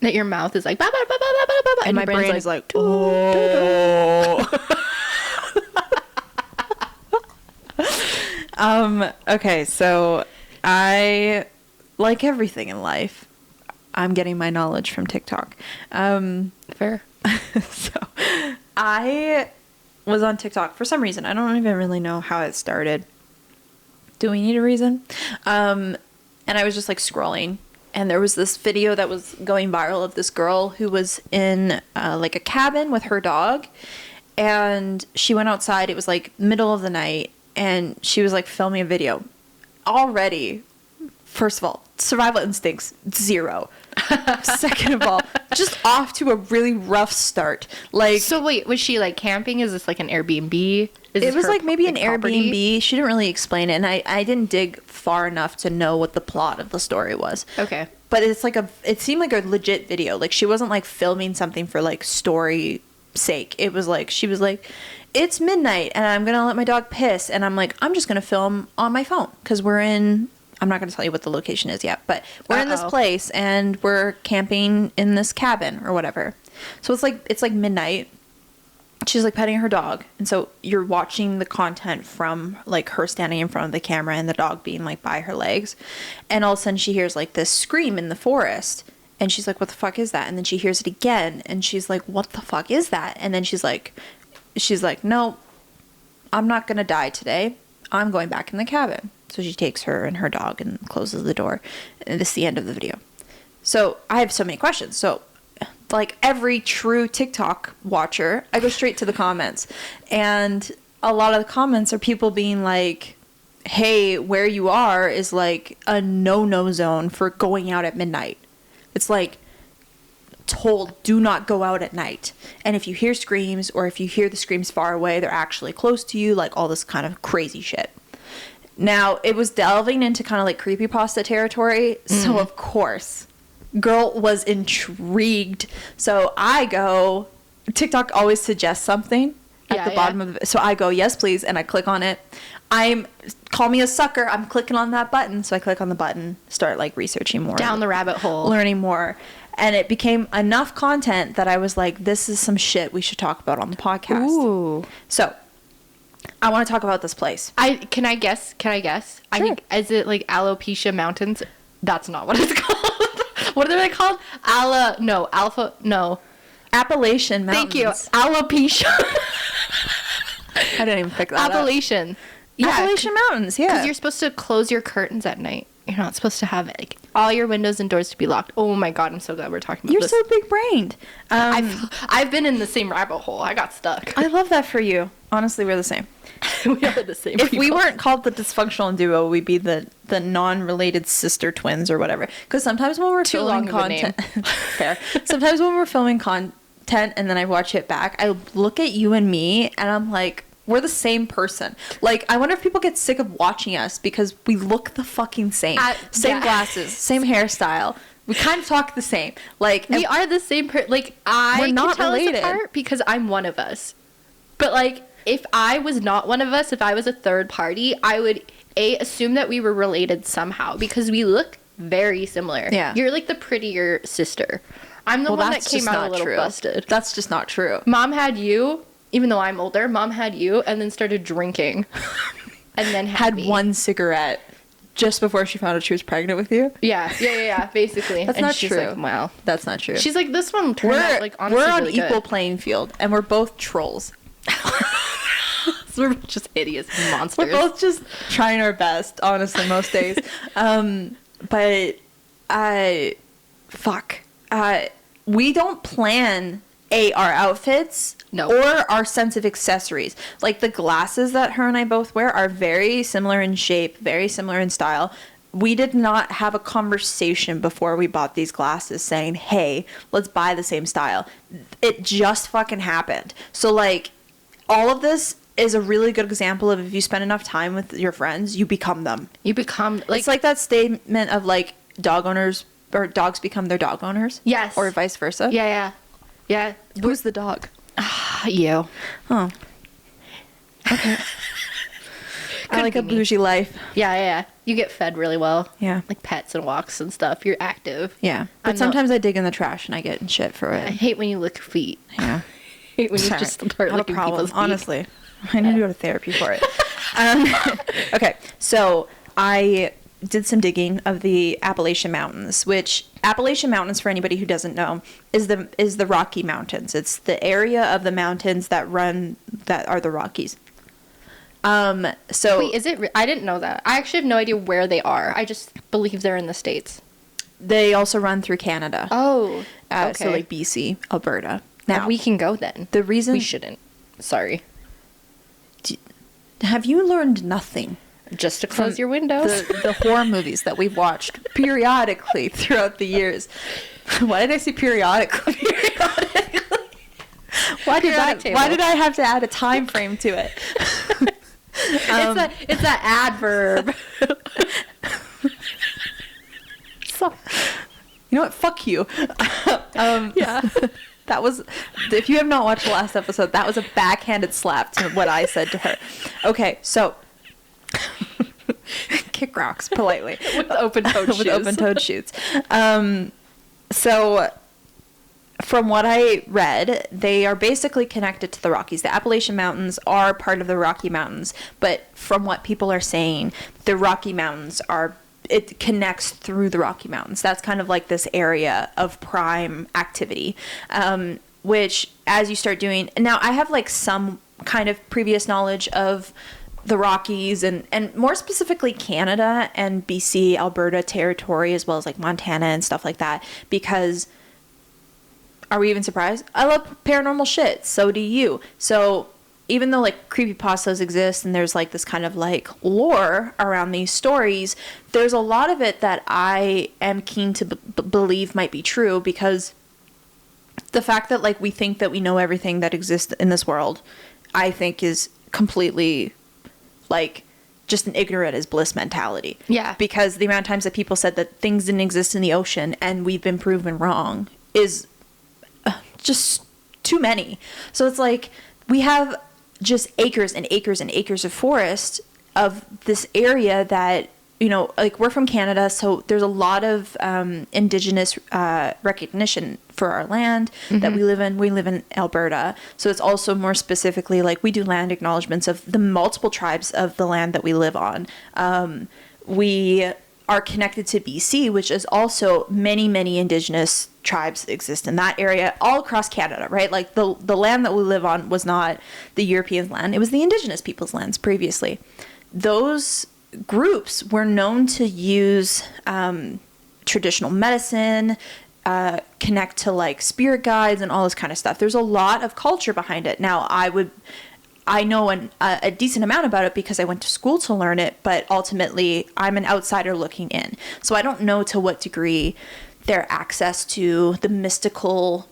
That your mouth is like, ba, ba, ba, ba, ba, ba, ba, And my your brain brain's is like, oh. Okay, so I, like everything in life, I'm getting my knowledge from TikTok. Fair. So I was on TikTok for some reason. I don't even really know how it started. Do we need a reason? And I was just like scrolling, and there was this video that was going viral of this girl who was in like a cabin with her dog, and she went outside. It was like middle of the night, and she was like filming a video. Already, first of all, survival instincts 0. Second of all, just off to a really rough start. Like, So wait, was she like camping? Is this like an Airbnb? Is it this was her, like maybe an property? Airbnb. She didn't really explain it, and I didn't dig far enough to know what the plot of the story was. Okay. But it's like it seemed like a legit video. Like, she wasn't like filming something for like story sake. It was like, she was like, it's midnight and I'm gonna let my dog piss, and I'm like, I'm just gonna film on my phone because we're in, I'm not going to tell you what the location is yet, but we're in this place and we're camping in this cabin or whatever. So it's like midnight. She's like petting her dog. And so you're watching the content from like her standing in front of the camera and the dog being like by her legs. And all of a sudden she hears like this scream in the forest. And she's like, what the fuck is that? And then she hears it again. And she's like, what the fuck is that? And then she's like, no, I'm not going to die today. I'm going back in the cabin. So she takes her and her dog and closes the door. And this is the end of the video. So I have so many questions. So like every true TikTok watcher, I go straight to the comments. And a lot of the comments are people being like, hey, where you are is like a no-no zone for going out at midnight. It's like told, do not go out at night. And if you hear screams, or if you hear the screams far away, they're actually close to you, like all this kind of crazy shit. Now, it was delving into kind of like creepypasta territory, so of course, girl was intrigued. So I go, TikTok always suggests something at the bottom of the, so I go, yes, please, and I click on it. Call me a sucker, I'm clicking on that button. So I click on the button, start like researching more. Down the rabbit hole. Learning more. And it became enough content that I was like, this is some shit we should talk about on the podcast. Ooh. So I want to talk about this place. Can I guess? Sure. I think, is it like Alopecia Mountains? That's not what it's called. What are they called? Appalachian Mountains. Thank you. Alopecia. I didn't even pick that up. Appalachian. Yeah, Appalachian Mountains, yeah. Because you're supposed to close your curtains at night. You're not supposed to have like all your windows and doors to be locked. Oh my god, I'm so glad we're talking about You're this. so big-brained. I've been in the same rabbit hole. I got stuck. I love that for you. Honestly, we're the same. We are the same If we people. weren't called the dysfunctional duo, we'd be the non-related sister twins or whatever. Because sometimes when we're Too filming long of a name. content, fair. Sometimes when we're filming content and then I watch it back, I look at you and me and I'm like, we're the same person. Like, I wonder if people get sick of watching us because we look the fucking same. Same yeah. glasses, same hairstyle. We kind of talk the same. Like, We are the same like I We're not can tell related. us apart because I'm one of us. But like if I was not one of us, if I was a third party, I would assume that we were related somehow because we look very similar. Yeah. You're like the prettier sister. I'm the one that came out a little busted. That's just not true. Mom had you, even though I'm older, mom had you and then started drinking. And then had me. one cigarette just before she found out she was pregnant with you. Yeah, basically. That's and not she's true. like, wow. That's not true. She's like, this one turned out like honestly we're on really equal good. playing field, and we're both trolls. So we're just hideous monsters. We're both just trying our best, honestly, most days. But we don't plan our outfits No. or our sense of accessories. Like the glasses that her and I both wear are very similar in shape, very similar in style. We did not have a conversation before we bought these glasses saying, hey, let's buy the same style. It just fucking happened. So like all of this is a really good example of if you spend enough time with your friends, you become them. You become like It's like that statement of like dog owners or dogs become their dog owners. Yes. Or vice versa. yeah. Who's the dog? You. Oh. Okay. I like a be me. bougie life. Yeah. You get fed really well. Yeah. Like pets and walks and stuff. You're active. Yeah. But I'm sometimes I dig in the trash and I get in shit for I it. hate when you lick feet. Yeah. I hate when you Sorry. just start Not a licking problem, people's feet. honestly. I need to go to therapy for it. Okay, so I did some digging of the Appalachian Mountains, which Appalachian Mountains, for anybody who doesn't know, is the Rocky Mountains. It's the area of the mountains that are the Rockies. So Wait, is it? I didn't know that. I actually have no idea where they are. I just believe they're in the States. they also run through Canada. Oh, okay. So like BC, Alberta. Now we can go then. the reason We shouldn't. Sorry. have you learned nothing? Just to From close your windows. the horror movies that we've watched periodically throughout the years. Why did I say periodically? Why did I have to add a time frame to it? It's that adverb. So, you know what? Fuck you. Yeah. That was, if you have not watched the last episode, that was a backhanded slap to what I said to her. Okay, so kick rocks politely With open-toed shoes. with open-toed shoes. So from what I read, they are basically connected to the Rockies. The Appalachian Mountains are part of the Rocky Mountains, but from what people are saying, the Rocky Mountains it connects through the Rocky Mountains. That's kind of like this area of prime activity, which as you start doing, now I have like some kind of previous knowledge of the Rockies and more specifically Canada and BC, Alberta territory, as well as like Montana and stuff like that, because are we even surprised? I love paranormal shit. So do you. So even though like creepypastas exist and there's like this kind of like lore around these stories, there's a lot of it that I am keen to believe might be true, because the fact that like we think that we know everything that exists in this world, I think is completely like just an ignorant is bliss mentality. Yeah. Because the amount of times that people said that things didn't exist in the ocean and we've been proven wrong is just too many. So it's like we have just acres and acres and acres of forest of this area that, you know, like we're from Canada, so there's a lot of indigenous recognition for our land that we live in. We live in Alberta, so it's also more specifically like we do land acknowledgements of the multiple tribes of the land that we live on. We are connected to BC, which is also many indigenous tribes exist in that area all across Canada, right? Like the land that we live on was not the European land. It was the indigenous people's lands previously. Those groups were known to use traditional medicine, connect to like spirit guides and all this kind of stuff. There's a lot of culture behind it. Now, I know a decent amount about it because I went to school to learn it, but ultimately I'm an outsider looking in. So I don't know to what degree their access to the mystical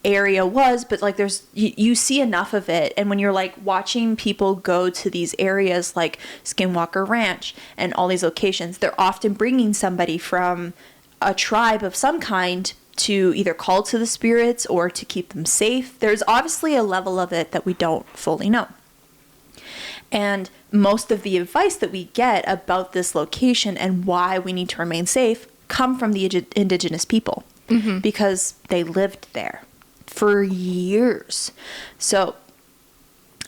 area was, but like you see enough of it. And when you're like watching people go to these areas like Skinwalker Ranch and all these locations, they're often bringing somebody from a tribe of some kind to either call to the spirits or to keep them safe. There's obviously a level of it that we don't fully know. And most of the advice that we get about this location and why we need to remain safe come from the indigenous people, because they lived there for years. So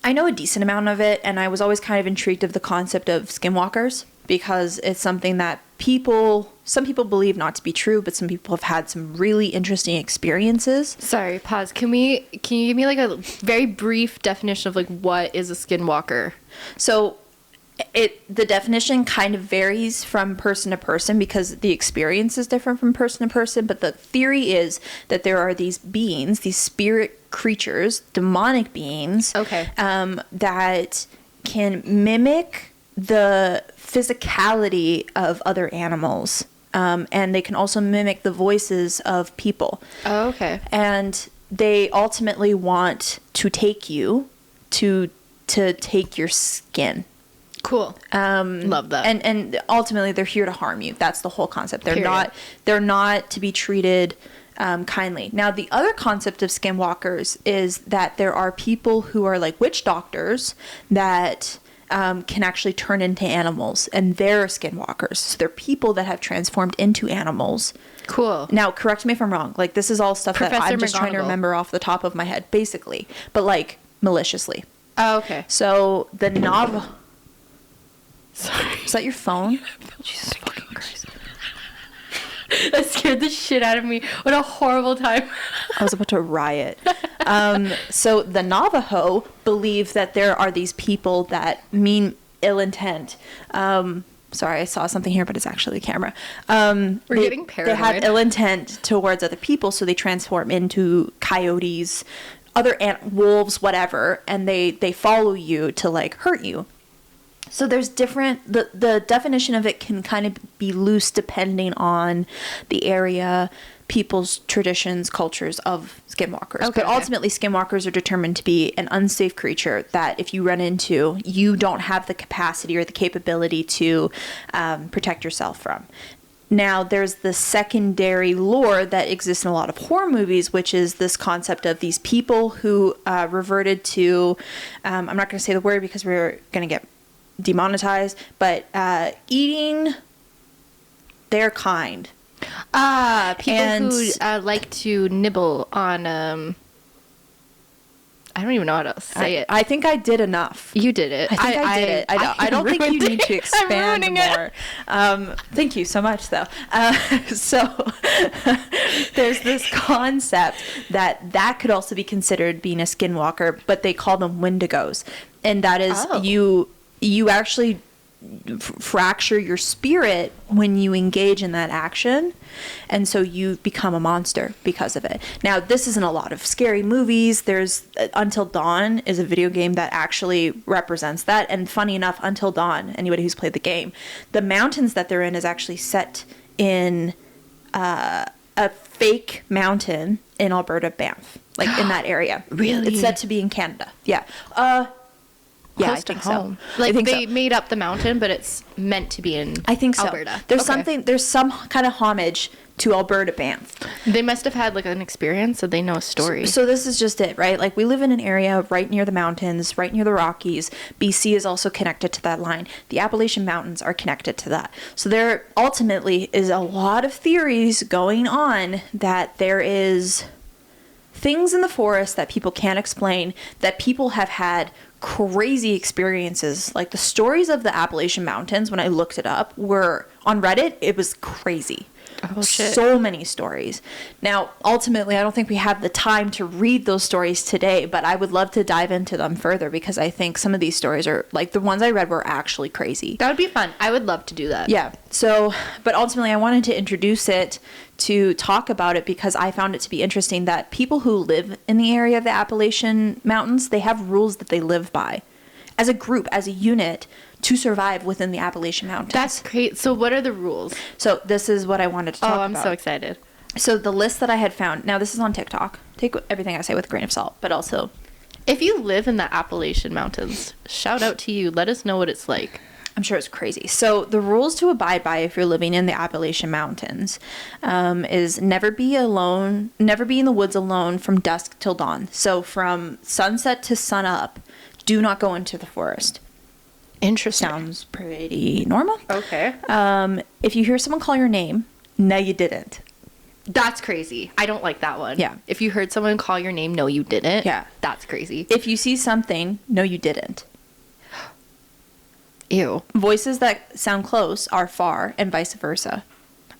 I know a decent amount of it, and I was always kind of intrigued of the concept of skinwalkers, because it's something that some people believe not to be true, but some people have had some really interesting experiences. Sorry, pause. Can you give me like a very brief definition of like what is a skinwalker? So the definition kind of varies from person to person because the experience is different from person to person, but the theory is that there are these beings, these spirit creatures, demonic beings, that can mimic the physicality of other animals, and they can also mimic the voices of people. Oh, okay. And they ultimately want to take you to take your skin. Cool. Love that. And ultimately they're here to harm you. That's the whole concept. They're not to be treated kindly. Now, the other concept of skinwalkers is that there are people who are like witch doctors that can actually turn into animals, and they're skinwalkers. So they're people that have transformed into animals. Cool. Now, correct me if I'm wrong. Like, this is all stuff that I'm just trying to remember off the top of my head, basically, but like maliciously. Oh, okay. So the Navajo. Sorry. Is that your phone? Jesus fucking Christ. That scared the shit out of me. What a horrible time. I was about to riot. So the Navajo believe that there are these people that mean ill intent. Sorry, I saw something here, but it's actually the camera. We're getting paranoid. They have ill intent towards other people, so they transform into coyotes, other wolves, whatever, and they follow you to like hurt you. So there's the definition of it can kind of be loose depending on the area, people's traditions, cultures of skinwalkers. Okay, but ultimately, skinwalkers are determined to be an unsafe creature that if you run into, you don't have the capacity or the capability to protect yourself from. Now, there's the secondary lore that exists in a lot of horror movies, which is this concept of these people who reverted to, I'm not going to say the word because we're going to get demonetized, but eating their kind. People who like to nibble on I don't even know how to say it. I think I did enough. You did it. I think I did it. I don't think you need to expand more. Thank you so much, though. So there's this concept that could also be considered being a skinwalker, but they call them wendigos, and that is you actually fracture your spirit when you engage in that action, and so you become a monster because of it. Now, this isn't a lot of scary movies. There's Until Dawn is a video game that actually represents that, and funny enough, Until Dawn, anybody who's played the game, the mountains that they're in is actually set in a fake mountain in Alberta, Banff, like in that area. Really? It's set to be in Canada. Yeah. Yeah, I think so. Like they made up the mountain, but it's meant to be in I think so. Alberta. There's some kind of homage to Alberta Banff. They must have had like an experience, so they know a story. So this is just it, right? Like we live in an area right near the mountains, right near the Rockies. BC is also connected to that line. The Appalachian Mountains are connected to that. So there ultimately is a lot of theories going on that there is things in the forest that people can't explain, that people have had crazy experiences. Like the stories of the Appalachian Mountains, when I looked it up, were on Reddit. It was crazy. Oh, shit. So many stories. Now, ultimately, I don't think we have the time to read those stories today, but I would love to dive into them further because I think some of these stories are, like the ones I read were actually crazy. That would be fun. I would love to do that. Yeah. So, but ultimately, I wanted to introduce it to talk about it because I found it to be interesting that people who live in the area of the Appalachian Mountains, they have rules that they live by as a group, as a unit, to survive within the Appalachian Mountains. That's great. So what are the rules? So this is what I wanted to talk about. Oh, I'm so excited. So the list that I had found, now this is on TikTok. Take everything I say with a grain of salt, but also... If you live in the Appalachian Mountains, shout out to you. Let us know what it's like. I'm sure it's crazy. So the rules to abide by if you're living in the Appalachian Mountains is never be alone, never be in the woods alone from dusk till dawn. So from sunset to sunup, do not go into the forest. Interesting. Sounds pretty normal. Okay. If you hear someone call your name, no, you didn't. That's crazy. I don't like that one. Yeah. If you heard someone call your name, no, you didn't. Yeah. That's crazy. If you see something, no, you didn't. Ew. Voices that sound close are far, and vice versa.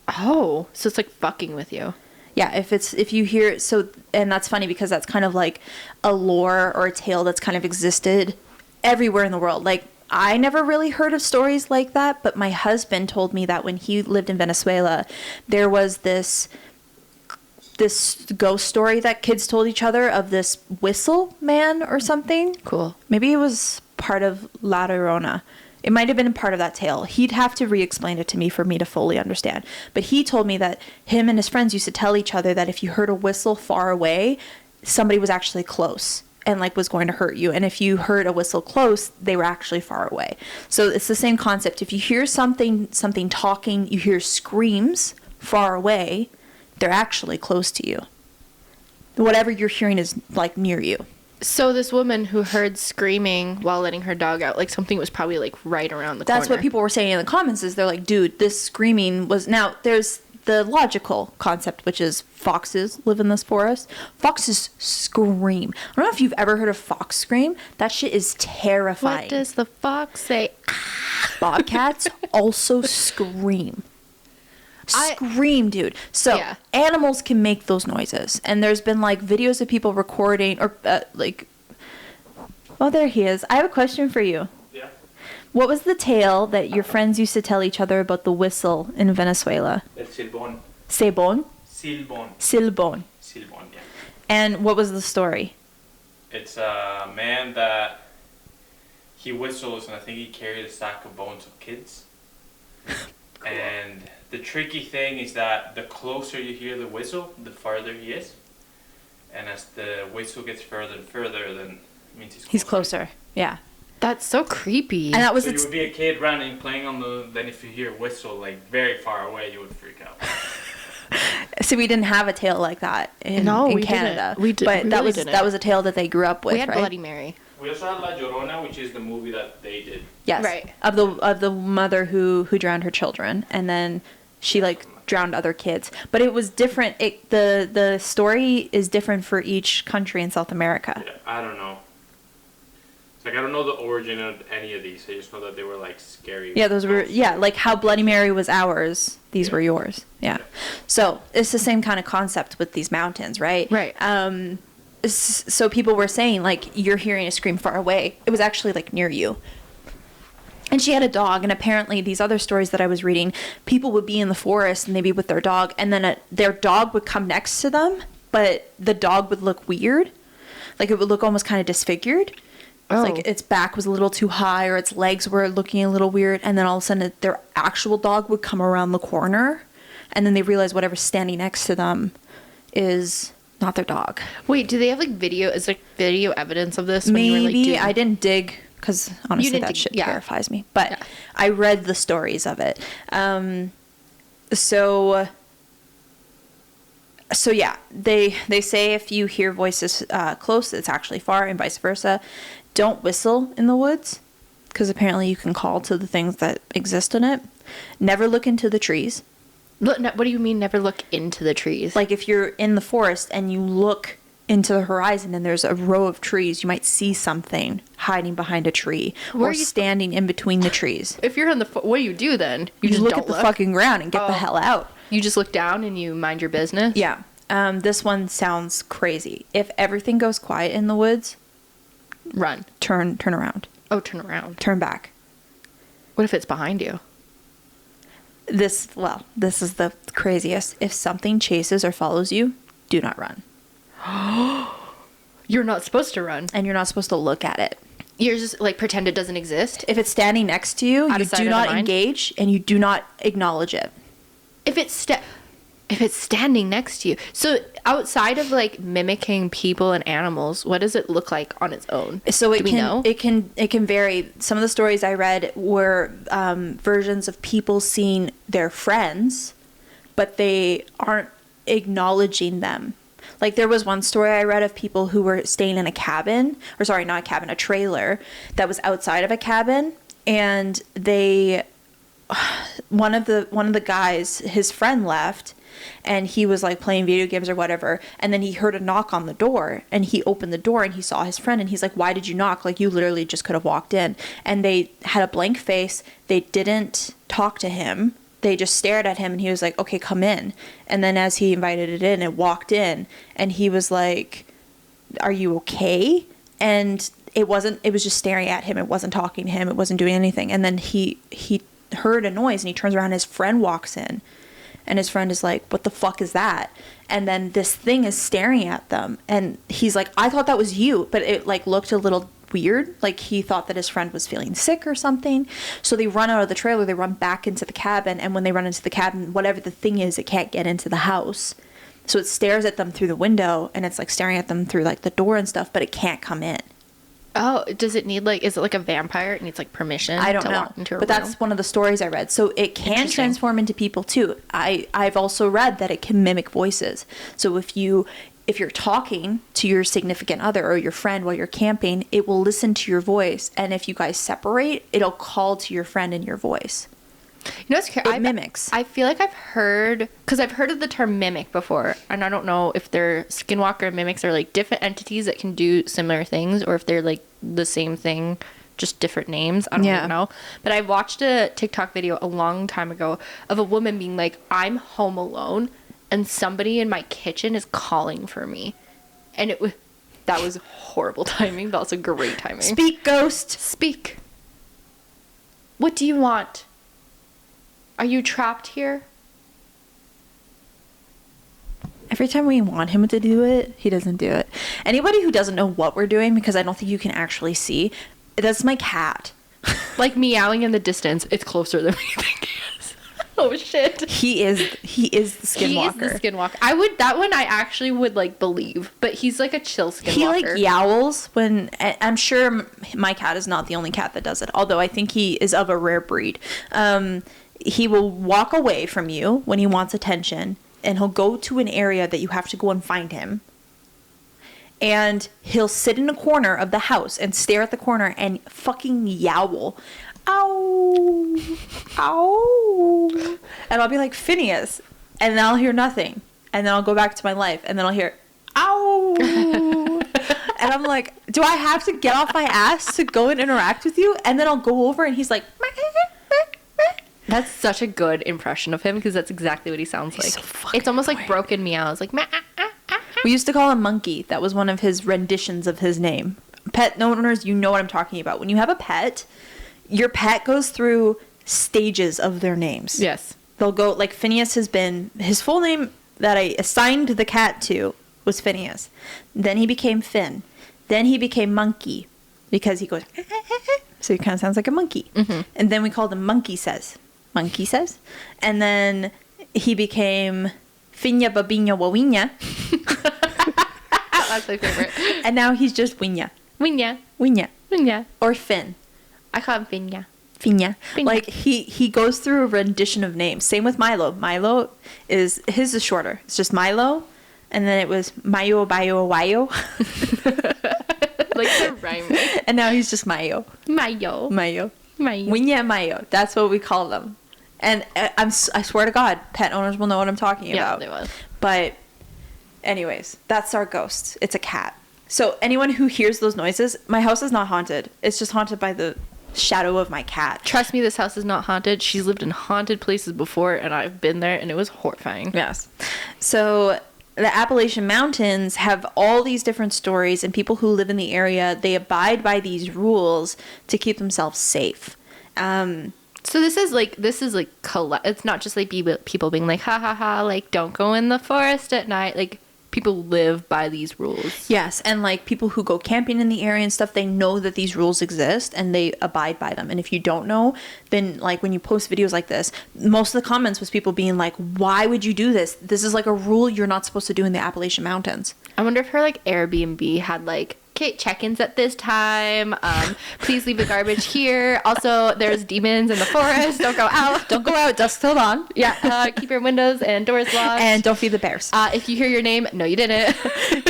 Oh, so it's like fucking with you. Yeah, if you hear, so, and that's funny because that's kind of like a lore or a tale that's kind of existed everywhere in the world. Like, I never really heard of stories like that, but my husband told me that when he lived in Venezuela, there was this ghost story that kids told each other of this whistle man or something. Cool. Maybe it was part of La Llorona. It might have been part of that tale. He'd have to re-explain it to me for me to fully understand. But he told me that him and his friends used to tell each other that if you heard a whistle far away, somebody was actually close and like was going to hurt you. And if you heard a whistle close, they were actually far away. So it's the same concept. If you hear something talking, you hear screams far away, they're actually close to you. Whatever you're hearing is like near you. So this woman who heard screaming while letting her dog out, like something was probably like right around the corner. That's what people were saying in the comments is they're like, dude, this screaming was... Now, there's the logical concept, which is foxes live in this forest. Foxes scream. I don't know if you've ever heard a fox scream. That shit is terrifying. What does the fox say? Bobcats also scream. Scream, dude. So Yeah. animals can make those noises, and there's been like videos of people recording or like. Oh, there he is. I have a question for you. Yeah. What was the tale that your friends used to tell each other about the whistle in Venezuela? El silbón. Sebon? Silbón. Silbon. Silbón, yeah. And what was the story? It's a man that he whistles, and I think he carried a sack of bones of kids. Cool. And the tricky thing is that the closer you hear the whistle, the farther he is. And as the whistle gets further and further, then it means He's closer. Yeah. That's so creepy. And that was So you would be a kid running, playing on the... Then if you hear a whistle, like, very far away, you would freak out. So we didn't have a tale like that in we Canada. didn't. We did, but we that really was didn't. that was a tale that they grew up with, we had right? Bloody Mary. We also had La Llorona, which is the movie that they did. Yes. Right. Of the mother who drowned her children, and then she like drowned other kids. But it was different. The story is different for each country in South America. Yeah, I don't know. It's like, I don't know the origin of any of these. I just know that they were, like, scary. Yeah, those were like how Bloody Mary was ours. These were yours. Yeah. So it's the same kind of concept with these mountains, right? Right. So people were saying like you're hearing a scream far away. It was actually like near you. And she had a dog, and apparently these other stories that I was reading, people would be in the forest and they'd be with their dog, and then their dog would come next to them, but the dog would look weird. Like it would look almost kind of disfigured. Oh. Like its back was a little too high, or its legs were looking a little weird, and then all of a sudden their actual dog would come around the corner, and then they realize whatever's standing next to them is not their dog. Wait, do they have like video? Is there video evidence of this? When Maybe. you were, like, doing... I didn't dig, because honestly didn't that dig, shit yeah. terrifies me. But Yeah. I read the stories of it. So yeah, they say if you hear voices close, it's actually far, and vice versa. Don't whistle in the woods, because apparently you can call to the things that exist in it. Never look into the trees. What do you mean never look into the trees? Like if you're in the forest and you look into the horizon and there's a row of trees, you might see something hiding behind a tree or standing in between the trees. If you're in the, what do you do then? You just look at the fucking ground and get the hell out. You just look down and you mind your business? Yeah. This one sounds crazy. If everything goes quiet in the woods, run. Turn around. Oh, turn around. Turn back. What if it's behind you? This is the craziest. If something chases or follows you, do not run. You're not supposed to run. And you're not supposed to look at it. You're just like pretend it doesn't exist. If it's standing next to you, you do not engage and you do not acknowledge it. If it's standing next to you. So outside of like mimicking people and animals, what does it look like on its own? So it can vary. Some of the stories I read were versions of people seeing their friends, but they aren't acknowledging them. Like there was one story I read of people who were staying in a cabin, or sorry, not a cabin, a trailer that was outside of a cabin, and one of the guys, his friend left, and he was like playing video games or whatever, and then he heard a knock on the door, and he opened the door and he saw his friend, and he's like, why did you knock? Like, you literally just could have walked in. And they had a blank face. They didn't talk to him. They just stared at him, and he was like, okay, come in. And then as he invited it in, it walked in, and he was like, are you okay? And it was just staring at him. It wasn't talking to him. It wasn't doing anything. And then he heard a noise, and he turns around, and his friend walks in, and his friend is like, what the fuck is that? And then this thing is staring at them, and he's like, I thought that was you, but it like looked a little weird, like he thought that his friend was feeling sick or something. So they run out of the trailer, they run back into the cabin, and when they run into the cabin, whatever the thing is, it can't get into the house. So it stares at them through the window, and it's like staring at them through like the door and stuff, but it can't come in. Oh, does it need like, is it like a vampire? It needs like permission I don't to know. walk into a but room? that's one of the stories I read. So it can transform into people too. I've also read that it can mimic voices. So if you're talking to your significant other or your friend while you're camping, it will listen to your voice. And if you guys separate, it'll call to your friend in your voice. You know what's crazy? It mimics. I feel like I've heard of the term mimic before, and I don't know if they're skinwalker and mimics are like different entities that can do similar things, or if they're like the same thing, just different names. I don't really know. But I watched a TikTok video a long time ago of a woman being like, I'm home alone, and somebody in my kitchen is calling for me. And that was horrible timing, but also great timing. Speak, ghost. Speak. What do you want? Are you trapped here? Every time we want him to do it, he doesn't do it. Anybody who doesn't know what we're doing, because I don't think you can actually see, that's my cat. Like meowing in the distance. It's closer than we think he is. Oh shit. He is the skinwalker. He is the skinwalker. That one I actually would like believe, but he's like a chill skinwalker. He like yowls when, I'm sure my cat is not the only cat that does it, although I think he is of a rare breed. He will walk away from you when he wants attention, and he'll go to an area that you have to go and find him. And he'll sit in a corner of the house and stare at the corner and fucking yowl. Ow. Ow. And I'll be like, Phineas. And then I'll hear nothing. And then I'll go back to my life. And then I'll hear, ow. And I'm like, do I have to get off my ass to go and interact with you? And then I'll go over and he's like, that's such a good impression of him, because that's exactly what he sounds like. So it's almost like broken meows, like We used to call him Monkey. That was one of his renditions of his name. Pet owners, you know what I'm talking about. When you have a pet, your pet goes through stages of their names. Yes. They'll go, like Phineas has been, his full name that I assigned the cat to was Phineas. Then he became Finn. Then he became Monkey, because he goes, so he kind of sounds like a monkey. Mm-hmm. And then we called him Monkey Says. Monkey Says. And then he became Finya Babinya Wawinya. That's my favorite. And now he's just Winya. Winya. Winya. Winya. Or Finn. I call him Finya. Finya. Finya. Like he goes through a rendition of names. Same with Milo. Milo is, his is shorter. It's just Milo. And then it was Mayo, Bayo, Wayo. Like the rhyme. And now he's just Mayo. Mayo. Mayo. Mayo. Winya Mayo. That's what we call them. And I swear to God, pet owners will know what I'm talking about. Yeah, they will. But Anyways, that's our ghost. It's a cat. So anyone who hears those noises, my house is not haunted. It's just haunted by the shadow of my cat. Trust me, this house is not haunted. She's lived in haunted places before, and I've been there, and it was horrifying. Yes. So the Appalachian Mountains have all these different stories, and people who live in the area, they abide by these rules to keep themselves safe. So this is like it's not just like people being like, ha ha ha, like don't go in the forest at night. Like people live by these rules. Yes, and like people who go camping in the area and stuff, they know that these rules exist and they abide by them. And if you don't know, then like when you post videos like this, most of the comments was people being like, why would you do this? This is like a rule you're not supposed to do in the Appalachian Mountains. I wonder if her like Airbnb had like, okay, check-ins at this time. Please leave the garbage here. Also, there's demons in the forest. Don't go out. Don't go out. Dusk till dawn. Yeah. Keep your windows and doors locked. And don't feed the bears. If you hear your name, no, you didn't.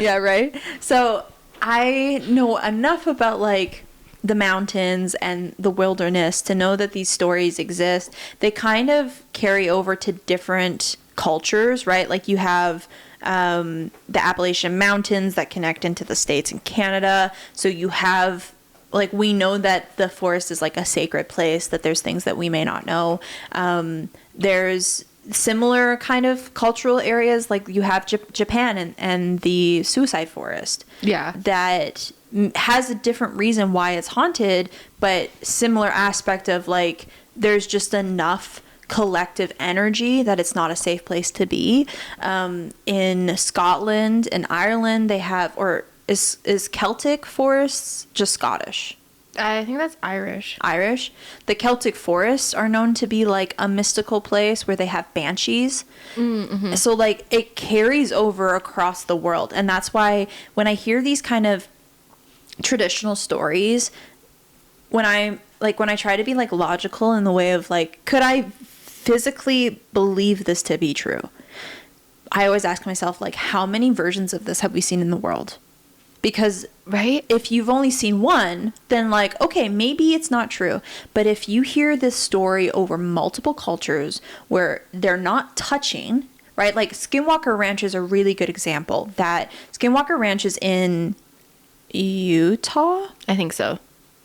Yeah, right? So I know enough about like the mountains and the wilderness to know that these stories exist. They kind of carry over to different cultures, right? Like you have the Appalachian Mountains that connect into the States and Canada. So you have, like, we know that the forest is like a sacred place, that there's things that we may not know. There's similar kind of cultural areas, like you have Japan and the suicide forest. Yeah. That has a different reason why it's haunted, but similar aspect of like, there's just enough collective energy that it's not a safe place to be. In Scotland and Ireland, they have, or is Celtic forests just Scottish? I think that's Irish. Irish. The Celtic forests are known to be like a mystical place where they have banshees. Mm-hmm. So like it carries over across the world. And that's why when I hear these kind of traditional stories, when I try to be like logical in the way of like, could I physically believe this to be true? I always ask myself, like, how many versions of this have we seen in the world? Because, right, if you've only seen one, then like, okay, maybe it's not true. But if you hear this story over multiple cultures where they're not touching, right? Like Skinwalker Ranch is a really good example. That Skinwalker Ranch is in Utah? I think so.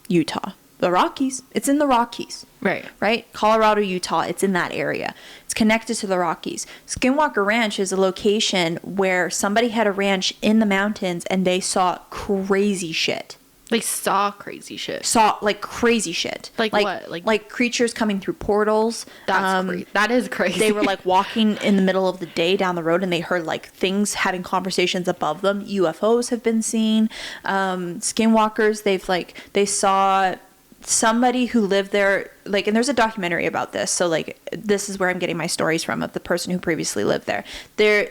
Utah. The Rockies. It's in the Rockies. Right. Right? Colorado, Utah. It's in that area. It's connected to the Rockies. Skinwalker Ranch is a location where somebody had a ranch in the mountains and they saw crazy shit. They saw crazy shit. Saw like crazy shit. Like what? Like creatures coming through portals. That's crazy. That is crazy. They were like walking in the middle of the day down the road and they heard like things having conversations above them. UFOs have been seen. Skinwalkers, they saw somebody who lived there, like, and there's a documentary about this, so like this is where I'm getting my stories from, of the person who previously lived there.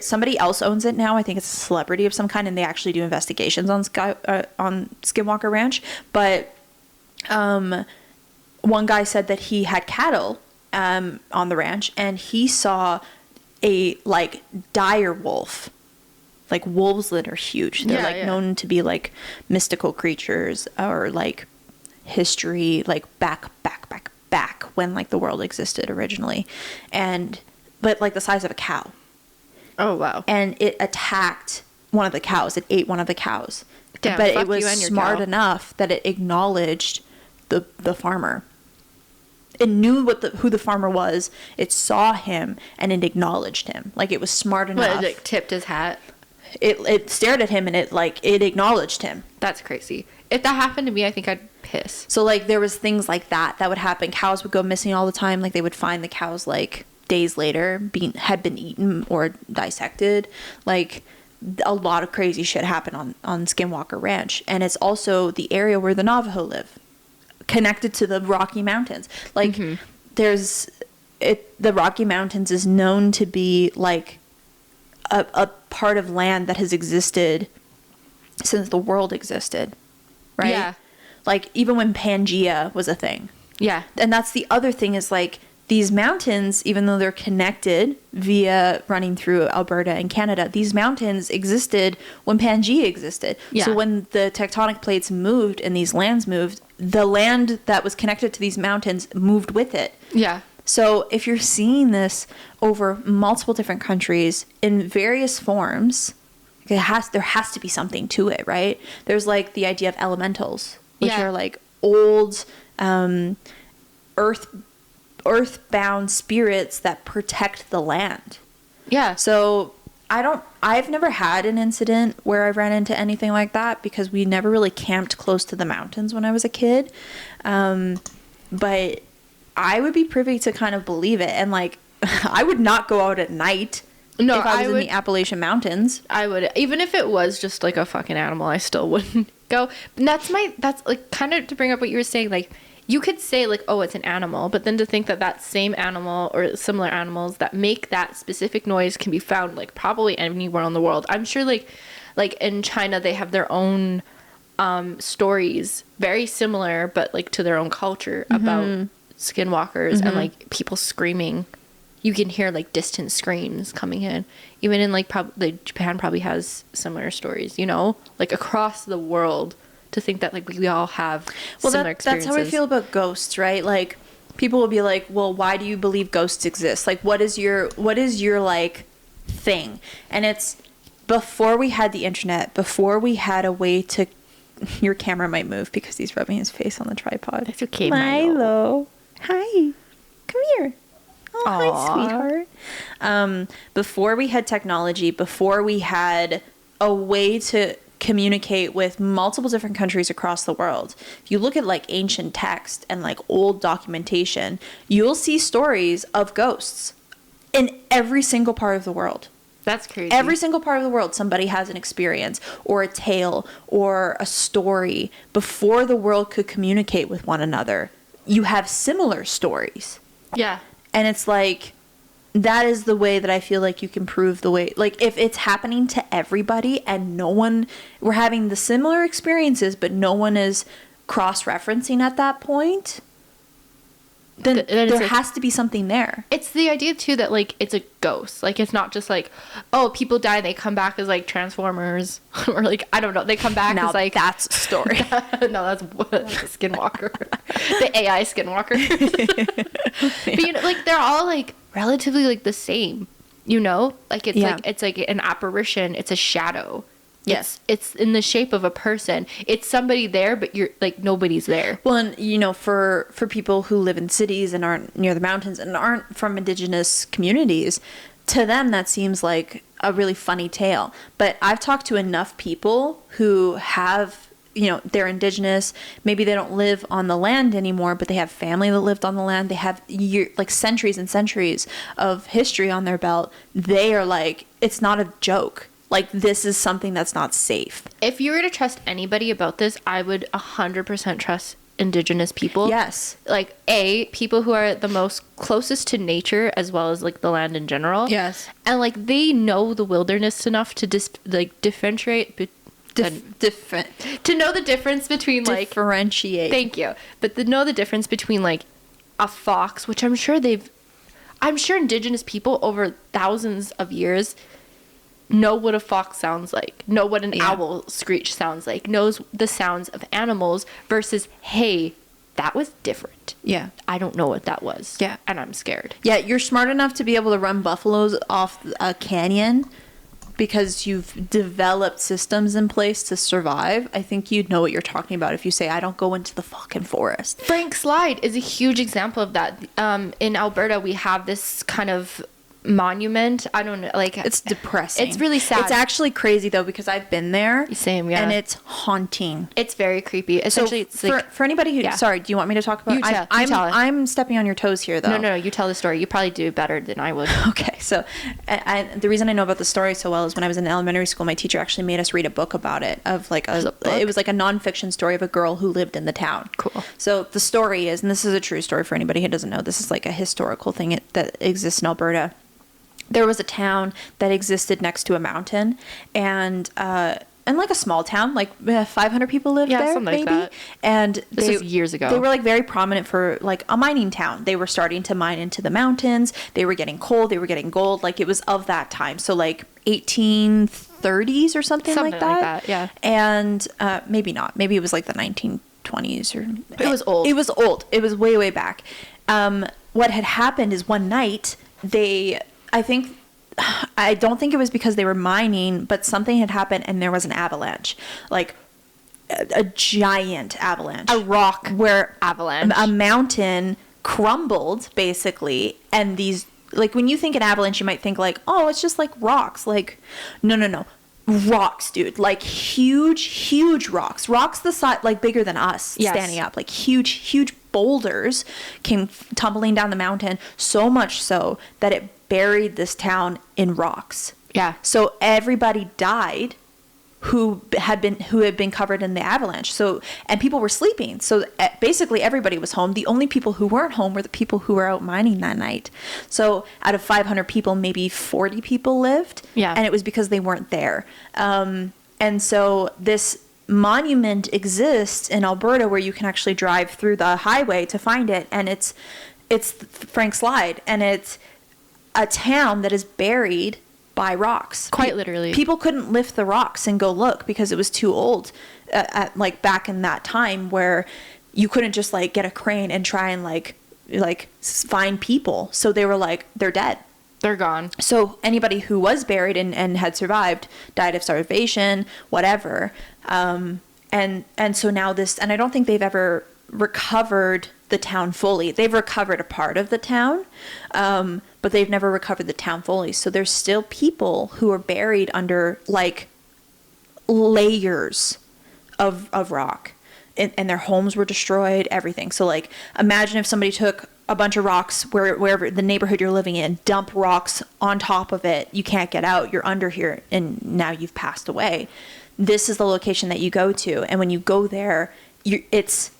Somebody else owns it now. I think it's a celebrity of some kind, and they actually do investigations on Skinwalker Ranch. But one guy said that he had cattle on the ranch, and he saw a like dire wolf. Like wolves that are huge. They're known to be like mystical creatures, or like history, like back when like the world existed originally, but like the size of a cow. Oh wow. And it attacked one of the cows. It ate one of the cows. Damn, but it was smart enough that it acknowledged the farmer. It knew who the farmer was. It saw him and it acknowledged him. Like it was smart enough. What, it tipped his hat? It stared at him and it acknowledged him. That's crazy. If that happened to me, I think I'd piss. So like there was things like that would happen. Cows would go missing all the time. Like they would find the cows like days later had been eaten or dissected. Like a lot of crazy shit happened on Skinwalker Ranch. And it's also the area where the Navajo live, connected to the Rocky Mountains. Like the Rocky Mountains is known to be like a part of land that has existed since the world existed, right? Yeah. Like even when Pangea was a thing. Yeah. And that's the other thing, is like these mountains, even though they're connected via running through Alberta and Canada, these mountains existed when Pangea existed. Yeah. So when the tectonic plates moved and these lands moved, the land that was connected to these mountains moved with it. Yeah. So if you're seeing this over multiple different countries in various forms, there has to be something to it, right? There's like the idea of elementals, which Yeah. are like old earthbound spirits that protect the land. Yeah. So I've never had an incident where I've ran into anything like that because we never really camped close to the mountains when I was a kid. But I would be privy to kind of believe it. And like, I would not go out at night No, if I was would, in the Appalachian Mountains. I would, even if it was just like a fucking animal, I still wouldn't go. And that's like kind of to bring up what you were saying, like, you could say like, oh, it's an animal, but then to think that that same animal or similar animals that make that specific noise can be found like probably anywhere in the world. I'm sure like in China they have their own stories very similar, but like to their own culture about skinwalkers and like people screaming. You can hear like distant screams coming in. Even in like Japan probably has similar stories, you know, like across the world. To think that like we all have similar experiences. That's how I feel about ghosts, right? Like people will be like, well, why do you believe ghosts exist? Like what is your like thing? And it's before we had the internet, before we had a way to your camera might move because he's rubbing his face on the tripod. That's okay, Milo. Hi. Come here. Oh, Aww. hi, sweetheart. Before we had technology, before we had a way to communicate with multiple different countries across the world. If you look at like ancient text and like old documentation, you'll see stories of ghosts in every single part of the world. That's crazy. Every single part of the world, somebody has an experience or a tale or a story before the world could communicate with one another. You have similar stories. Yeah. And it's like, that is the way that I feel like you can prove the way. Like, if it's happening to everybody and we're having the similar experiences, but no one is cross-referencing at that point, then there has to be something there. It's the idea, too, that, like, it's a ghost. Like, it's not just like, oh, people die and they come back as, like, Transformers. Or, like, I don't know. They come back as, like... that's a story. No, that's a Skinwalker. The AI Skinwalker. But, you know, like, they're all, like, relatively, like, the same. You know? Like, it's like an apparition. It's a shadow. Yes. It's in the shape of a person. It's somebody there, but you're like nobody's there. Well, and you know, for people who live in cities and aren't near the mountains and aren't from indigenous communities, to them that seems like a really funny tale. But I've talked to enough people who have, you know, they're indigenous. Maybe they don't live on the land anymore, but they have family that lived on the land. They have like centuries and centuries of history on their belt. They are like, it's not a joke. Like, this is something that's not safe. If you were to trust anybody about this, I would 100% trust indigenous people. Yes. Like, people who are the most closest to nature as well as, like, the land in general. Yes. And, like, they know the wilderness enough to differentiate... to know the difference between, like... Differentiate. Thank you. But to know the difference between, like, a fox, which I'm sure indigenous people over thousands of years... know what a fox sounds like, know what an owl screech sounds like, knows the sounds of animals versus, hey, that was different. Yeah. I don't know what that was. Yeah. And I'm scared. Yeah, you're smart enough to be able to run buffaloes off a canyon because you've developed systems in place to survive. I think you'd know what you're talking about if you say, I don't go into the fucking forest. Frank Slide is a huge example of that. In Alberta, we have this kind of monument. I don't know, like, it's depressing. It's really sad. It's actually crazy though, because I've been there. Same, yeah. And it's haunting. It's very creepy. Essentially, so it's like, for anybody who sorry, do you want me to talk about it? I'm stepping on your toes here though. No, you tell the story. You probably do better than I would. Okay, so the reason I know about the story so well is when I was in elementary school, my teacher actually made us read a book about it, of like it was like a nonfiction story of a girl who lived in the town. Cool. So the story is, and this is a true story for anybody who doesn't know, this is like a historical thing that exists in Alberta. There was a town that existed next to a mountain, and like a small town, like 500 people lived there, something maybe. like that. And this is years ago. They were like very prominent for like a mining town. They were starting to mine into the mountains. They were getting coal. They were getting gold. Like, it was of that time. So like 1830s or something like that. Yeah. And maybe not. Maybe it was like the 1920s or. It was old. It was old. It was way, way back. What had happened is one night I think I don't think it was because they were mining, but something had happened and there was an avalanche, like a giant avalanche, A rock where avalanche. a mountain crumbled basically, and these, like, when you think an avalanche, you might think like, oh, it's just like rocks. Like, no, rocks, dude, like huge rocks the size, like bigger than us, Yes. standing up, like huge boulders came tumbling down the mountain, so much so that it buried this town in rocks. Yeah. So everybody died who had been covered in the avalanche. So, and people were sleeping. So basically everybody was home. The only people who weren't home were the people who were out mining that night. So out of 500 people, maybe 40 people lived. Yeah. And it was because they weren't there. And so this monument exists in Alberta where you can actually drive through the highway to find it. And it's Frank Slide. And it's a town that is buried by rocks. Quite literally. People couldn't lift the rocks and go look because it was too old, like back in that time where you couldn't just like get a crane and try and like find people. So they were like, they're dead. They're gone. So anybody who was buried and had survived died of starvation, whatever. And so now this, and I don't think they've ever recovered the town fully. They've recovered a part of the town, but they've never recovered the town fully. So there's still people who are buried under like layers of rock, and their homes were destroyed, everything. So like, imagine if somebody took a bunch of rocks wherever the neighborhood you're living in, dump rocks on top of it. You can't get out. You're under here, and now you've passed away. This is the location that you go to, and when you go there, it's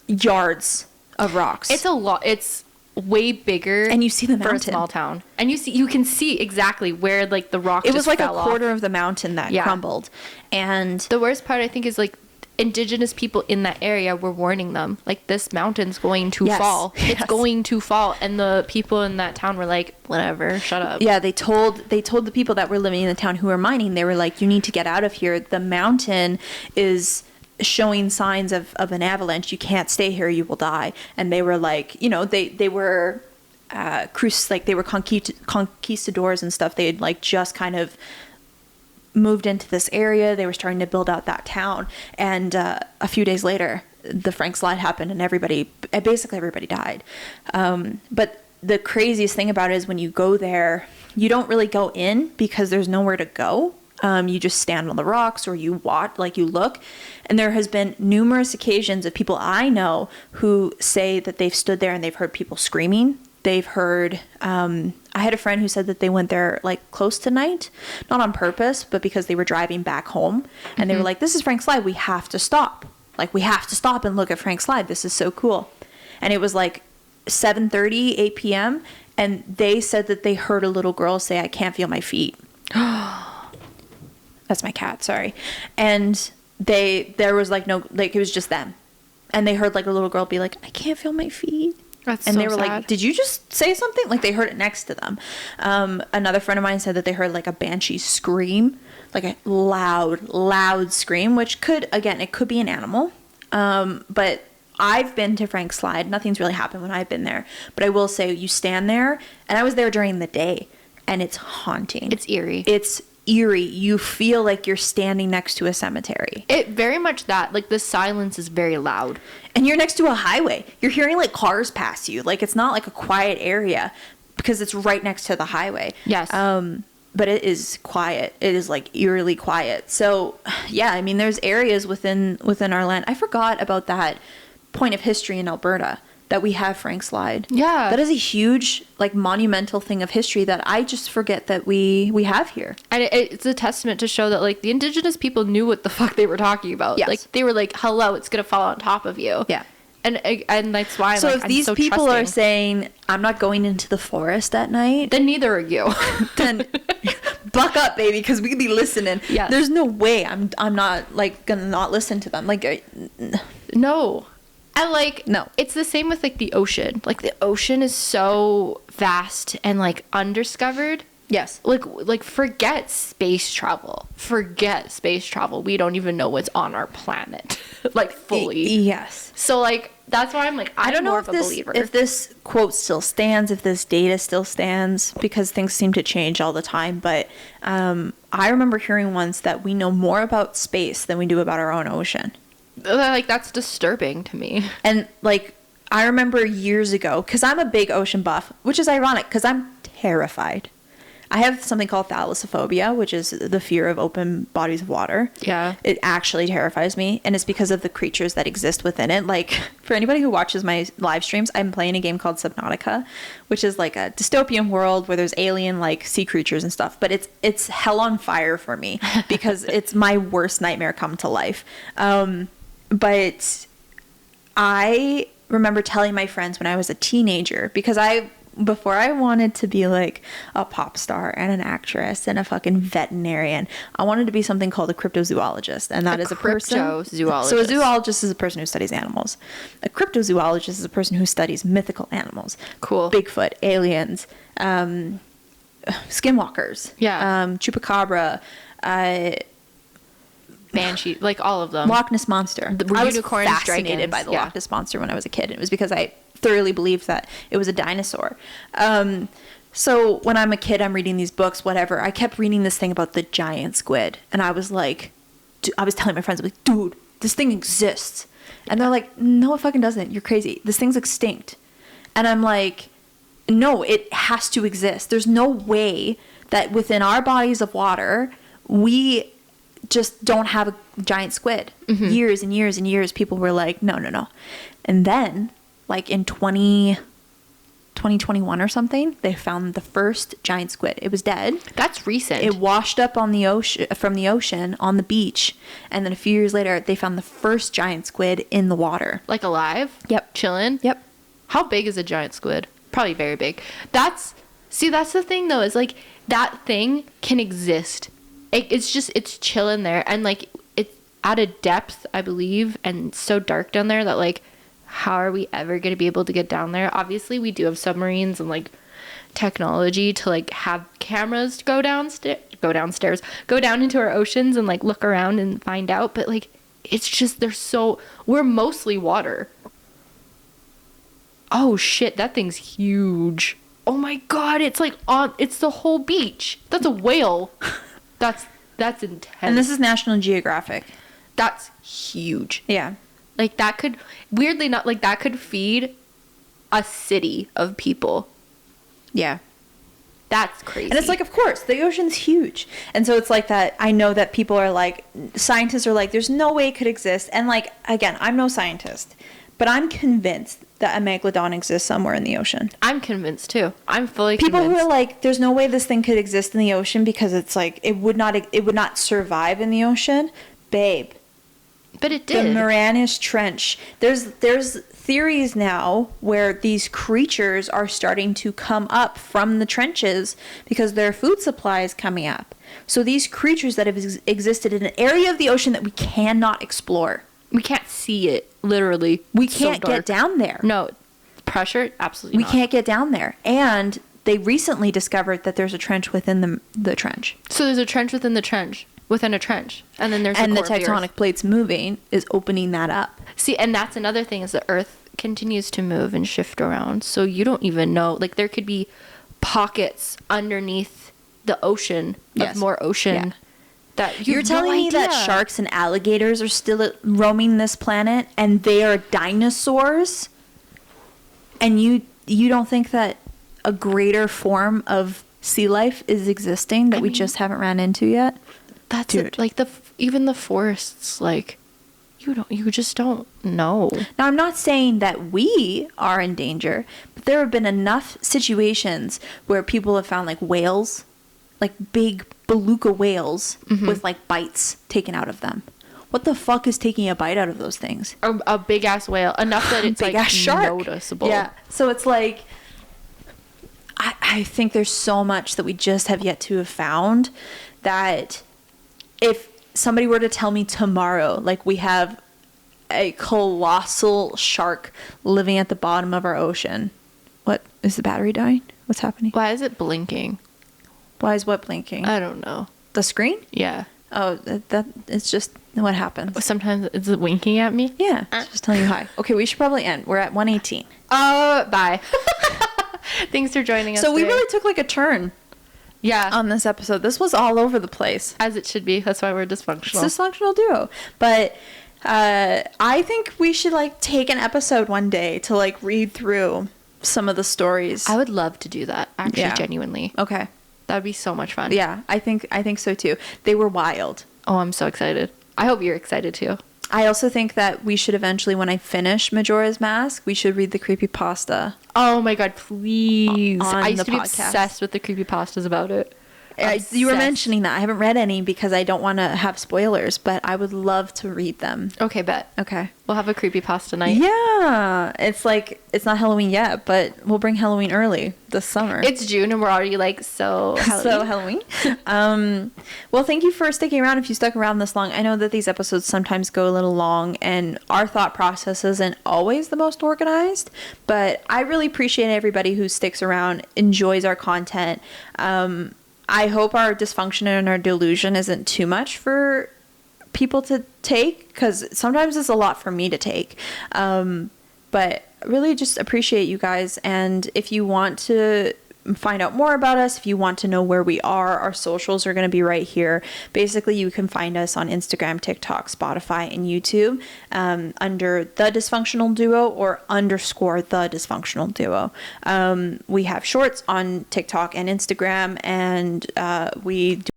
yards of rocks. It's a lot. It's way bigger, and you see the for mountain. a small town, and you can see exactly where like the rock. It was like a fell quarter off. of the mountain that Yeah. crumbled, and The worst part, I think, is like indigenous people in that area were warning them, like, this mountain's going to Yes. fall. It's Yes. going to fall, and the people in that town were like, whatever, shut up. yeah, they told the people that were living in the town who were mining, they were like, you need to get out of here. The mountain is showing signs of an avalanche. You can't stay here. You will die. And they were like, you know, they were they were conquistadors and stuff. They had like just kind of moved into this area. They were starting to build out that town. And a few days later, the Frank Slide happened, and basically everybody died. But the craziest thing about it is when you go there, you don't really go in because there's nowhere to go. You just stand on the rocks, or you watch, like you look. And there has been numerous occasions of people I know who say that they've stood there and they've heard people screaming. They've heard, I had a friend who said that they went there like close to night, not on purpose, but because they were driving back home, and they were like, this is Frank Slide. We have to stop. Like, we have to stop and look at Frank Slide. This is so cool. And it was like 7:30, 8 p.m. And they said that they heard a little girl say, I can't feel my feet. That's my cat, sorry. And there was like no, like, it was just them. And they heard like a little girl be like, I can't feel my feet. That's And so they were sad. like, did you just say something? Like, they heard it next to them. Another friend of mine said that they heard like a banshee scream, like a loud scream, which could be an animal. But I've been to Frank Slide. Nothing's really happened when I've been there. But I will say, you stand there, and I was there during the day, and it's haunting. It's eerie. It's eerie. You feel like you're standing next to a cemetery. It very much that, like, the silence is very loud. And you're next to a highway. You're hearing like cars pass you. Like, it's not like a quiet area because it's right next to the highway. Yes. But it is quiet. It is like eerily quiet. So yeah, I mean, there's areas within our land. I forgot about that point of history in Alberta, that we have Frank Slide. Yeah. That is a huge, like, monumental thing of history that I just forget that we have here. And it's a testament to show that, like, the indigenous people knew what the fuck they were talking about. Yes. Like, they were like, hello, it's going to fall on top of you. Yeah. And that's why, So like, if I'm these so people are trusting. saying, I'm not going into the forest at night, Then neither are you. then buck up, baby, because we could be listening. Yes. There's no way I'm not, like, gonna not listen to them. Like, No. And, like, No. it's the same with, like, the ocean. Like, the ocean is so vast and, like, undiscovered Yes. Like forget space travel. Forget space travel. We don't even know what's on our planet. Like fully. Yes. So like that's why I'm like I don't know if this quote still stands, if this data still stands, because things seem to change all the time. But I remember hearing once that we know more about space than we do about our own ocean. Like that's disturbing to me. And like I remember years ago, because I'm a big ocean buff, which is ironic because I'm terrified. I have something called thalassophobia, which is the fear of open bodies of water. Yeah. It actually terrifies me, and it's because of the creatures that exist within it. Like, for anybody who watches my live streams, I'm playing a game called Subnautica, which is like a dystopian world where there's alien, like, sea creatures and stuff. But it's hell on fire for me because it's my worst nightmare come to life. But I remember telling my friends when I was a teenager, because before I wanted to be like a pop star and an actress and a fucking veterinarian, I wanted to be something called a cryptozoologist. And that is a person. Cryptozoologist. So a zoologist is a person who studies animals. A cryptozoologist is a person who studies mythical animals. Cool. Bigfoot, aliens, skinwalkers. Yeah. Chupacabra, Banshee, like all of them. Loch Ness Monster. I was Unicorns, fascinated by the Loch Ness Monster when I was a kid. It was because I thoroughly believed that it was a dinosaur. So when I'm a kid, I'm reading these books, whatever. I kept reading this thing about the giant squid. And I was like, I was telling my friends, I'm like, dude, this thing exists. And they're like, no, it fucking doesn't. You're crazy. This thing's extinct. And I'm like, no, it has to exist. There's no way that within our bodies of water, we just don't have a giant squid. Mm-hmm. Years and years and years, people were like, no. And then, like in 2021 or something, they found the first giant squid. It was dead. That's recent. It washed up on the ocean, from the ocean on the beach. And then a few years later, they found the first giant squid in the water. Like alive? Yep. Chilling? Yep. How big is a giant squid? Probably very big. That's the thing though, is like that thing can exist. It's chilling there, and like it's at a depth, I believe, and so dark down there that like how are we ever going to be able to get down there? Obviously we do have submarines and like technology to like have cameras go down into our oceans and like look around and find out, but like it's just we're mostly water. Oh shit, that thing's huge. Oh my god, it's the whole beach. That's a whale. That's intense. And this is National Geographic. That's huge. Yeah. Like that could, weirdly not, like that could feed a city of people. Yeah. That's crazy. And it's like, of course, the ocean's huge. And so it's like that. I know that people are like, scientists are like, there's no way it could exist. And like, again, I'm no scientist, but I'm convinced that a megalodon exists somewhere in the ocean. I'm convinced too. I'm fully People convinced. who are like, there's no way this thing could exist in the ocean because it's like, it would not survive in the ocean. Babe. But it did. The Marianas Trench. There's theories now where these creatures are starting to come up from the trenches because their food supply is coming up. So these creatures that have existed in an area of the ocean that we cannot explore. We can't see it, literally. We can't get down there. No. Pressure? Absolutely not. We can't get down there. And they recently discovered that there's a trench within the trench. So there's a trench within the trench. Within a trench. And then there's the tectonic plates moving is opening that up. See, and that's another thing is the Earth continues to move and shift around. So you don't even know. Like there could be pockets underneath the ocean of more ocean. Yeah. That You're telling me that sharks and alligators are still roaming this planet and they are dinosaurs? And you don't think that a greater form of sea life is existing that we just haven't ran into yet? That's it. Like even the forests, like you just don't know. Now I'm not saying that we are in danger, but there have been enough situations where people have found like whales, like big beluga whales with like bites taken out of them. What the fuck is taking a bite out of those things? A big ass whale, enough that it's like shark. Noticeable. Yeah. So it's like I think there's so much that we just have yet to have found that if somebody were to tell me tomorrow, like we have a colossal shark living at the bottom of our ocean. What? Is the battery dying? What's happening? Why is it blinking? Why is what blinking? I don't know. The screen? Yeah. Oh, that it's just what happens. Sometimes it's winking at me. Yeah, it's just telling you hi. Okay, we should probably end. We're at 1:18. Bye. Thanks for joining us. So we today. really took like a turn yeah, on this episode. This was all over the place. as it should be. That's why we're dysfunctional. It's dysfunctional duo. But I think we should like take an episode one day to like read through some of the stories. I would love to do that. Actually, Yeah. genuinely, Okay. that would be so much fun. Yeah, I think so too. They were wild. Oh, I'm so excited. I hope you're excited too. I also think that we should eventually, when I finish Majora's Mask, we should read the creepypasta. Oh my god, please! On I used the to be podcast. obsessed with the creepypastas about it. You were Obsessed. mentioning that. I haven't read any because I don't want to have spoilers, but I would love to read them. Okay, bet. Okay. We'll have a creepypasta night. Yeah. It's like, it's not Halloween yet, but we'll bring Halloween early this summer. It's June and we're already like so Halloween. Halloween. Well, thank you for sticking around if you stuck around this long. I know that these episodes sometimes go a little long and our thought process isn't always the most organized, but I really appreciate everybody who sticks around, enjoys our content. I hope our dysfunction and our delusion isn't too much for people to take, because sometimes it's a lot for me to take. But really just appreciate you guys. And if you want to find out more about us, if you want to know where we are, our socials are going to be right here. Basically, you can find us on Instagram, TikTok, Spotify, and YouTube under The Dysfunctional Duo or _ The Dysfunctional Duo. We have shorts on TikTok and Instagram, and we do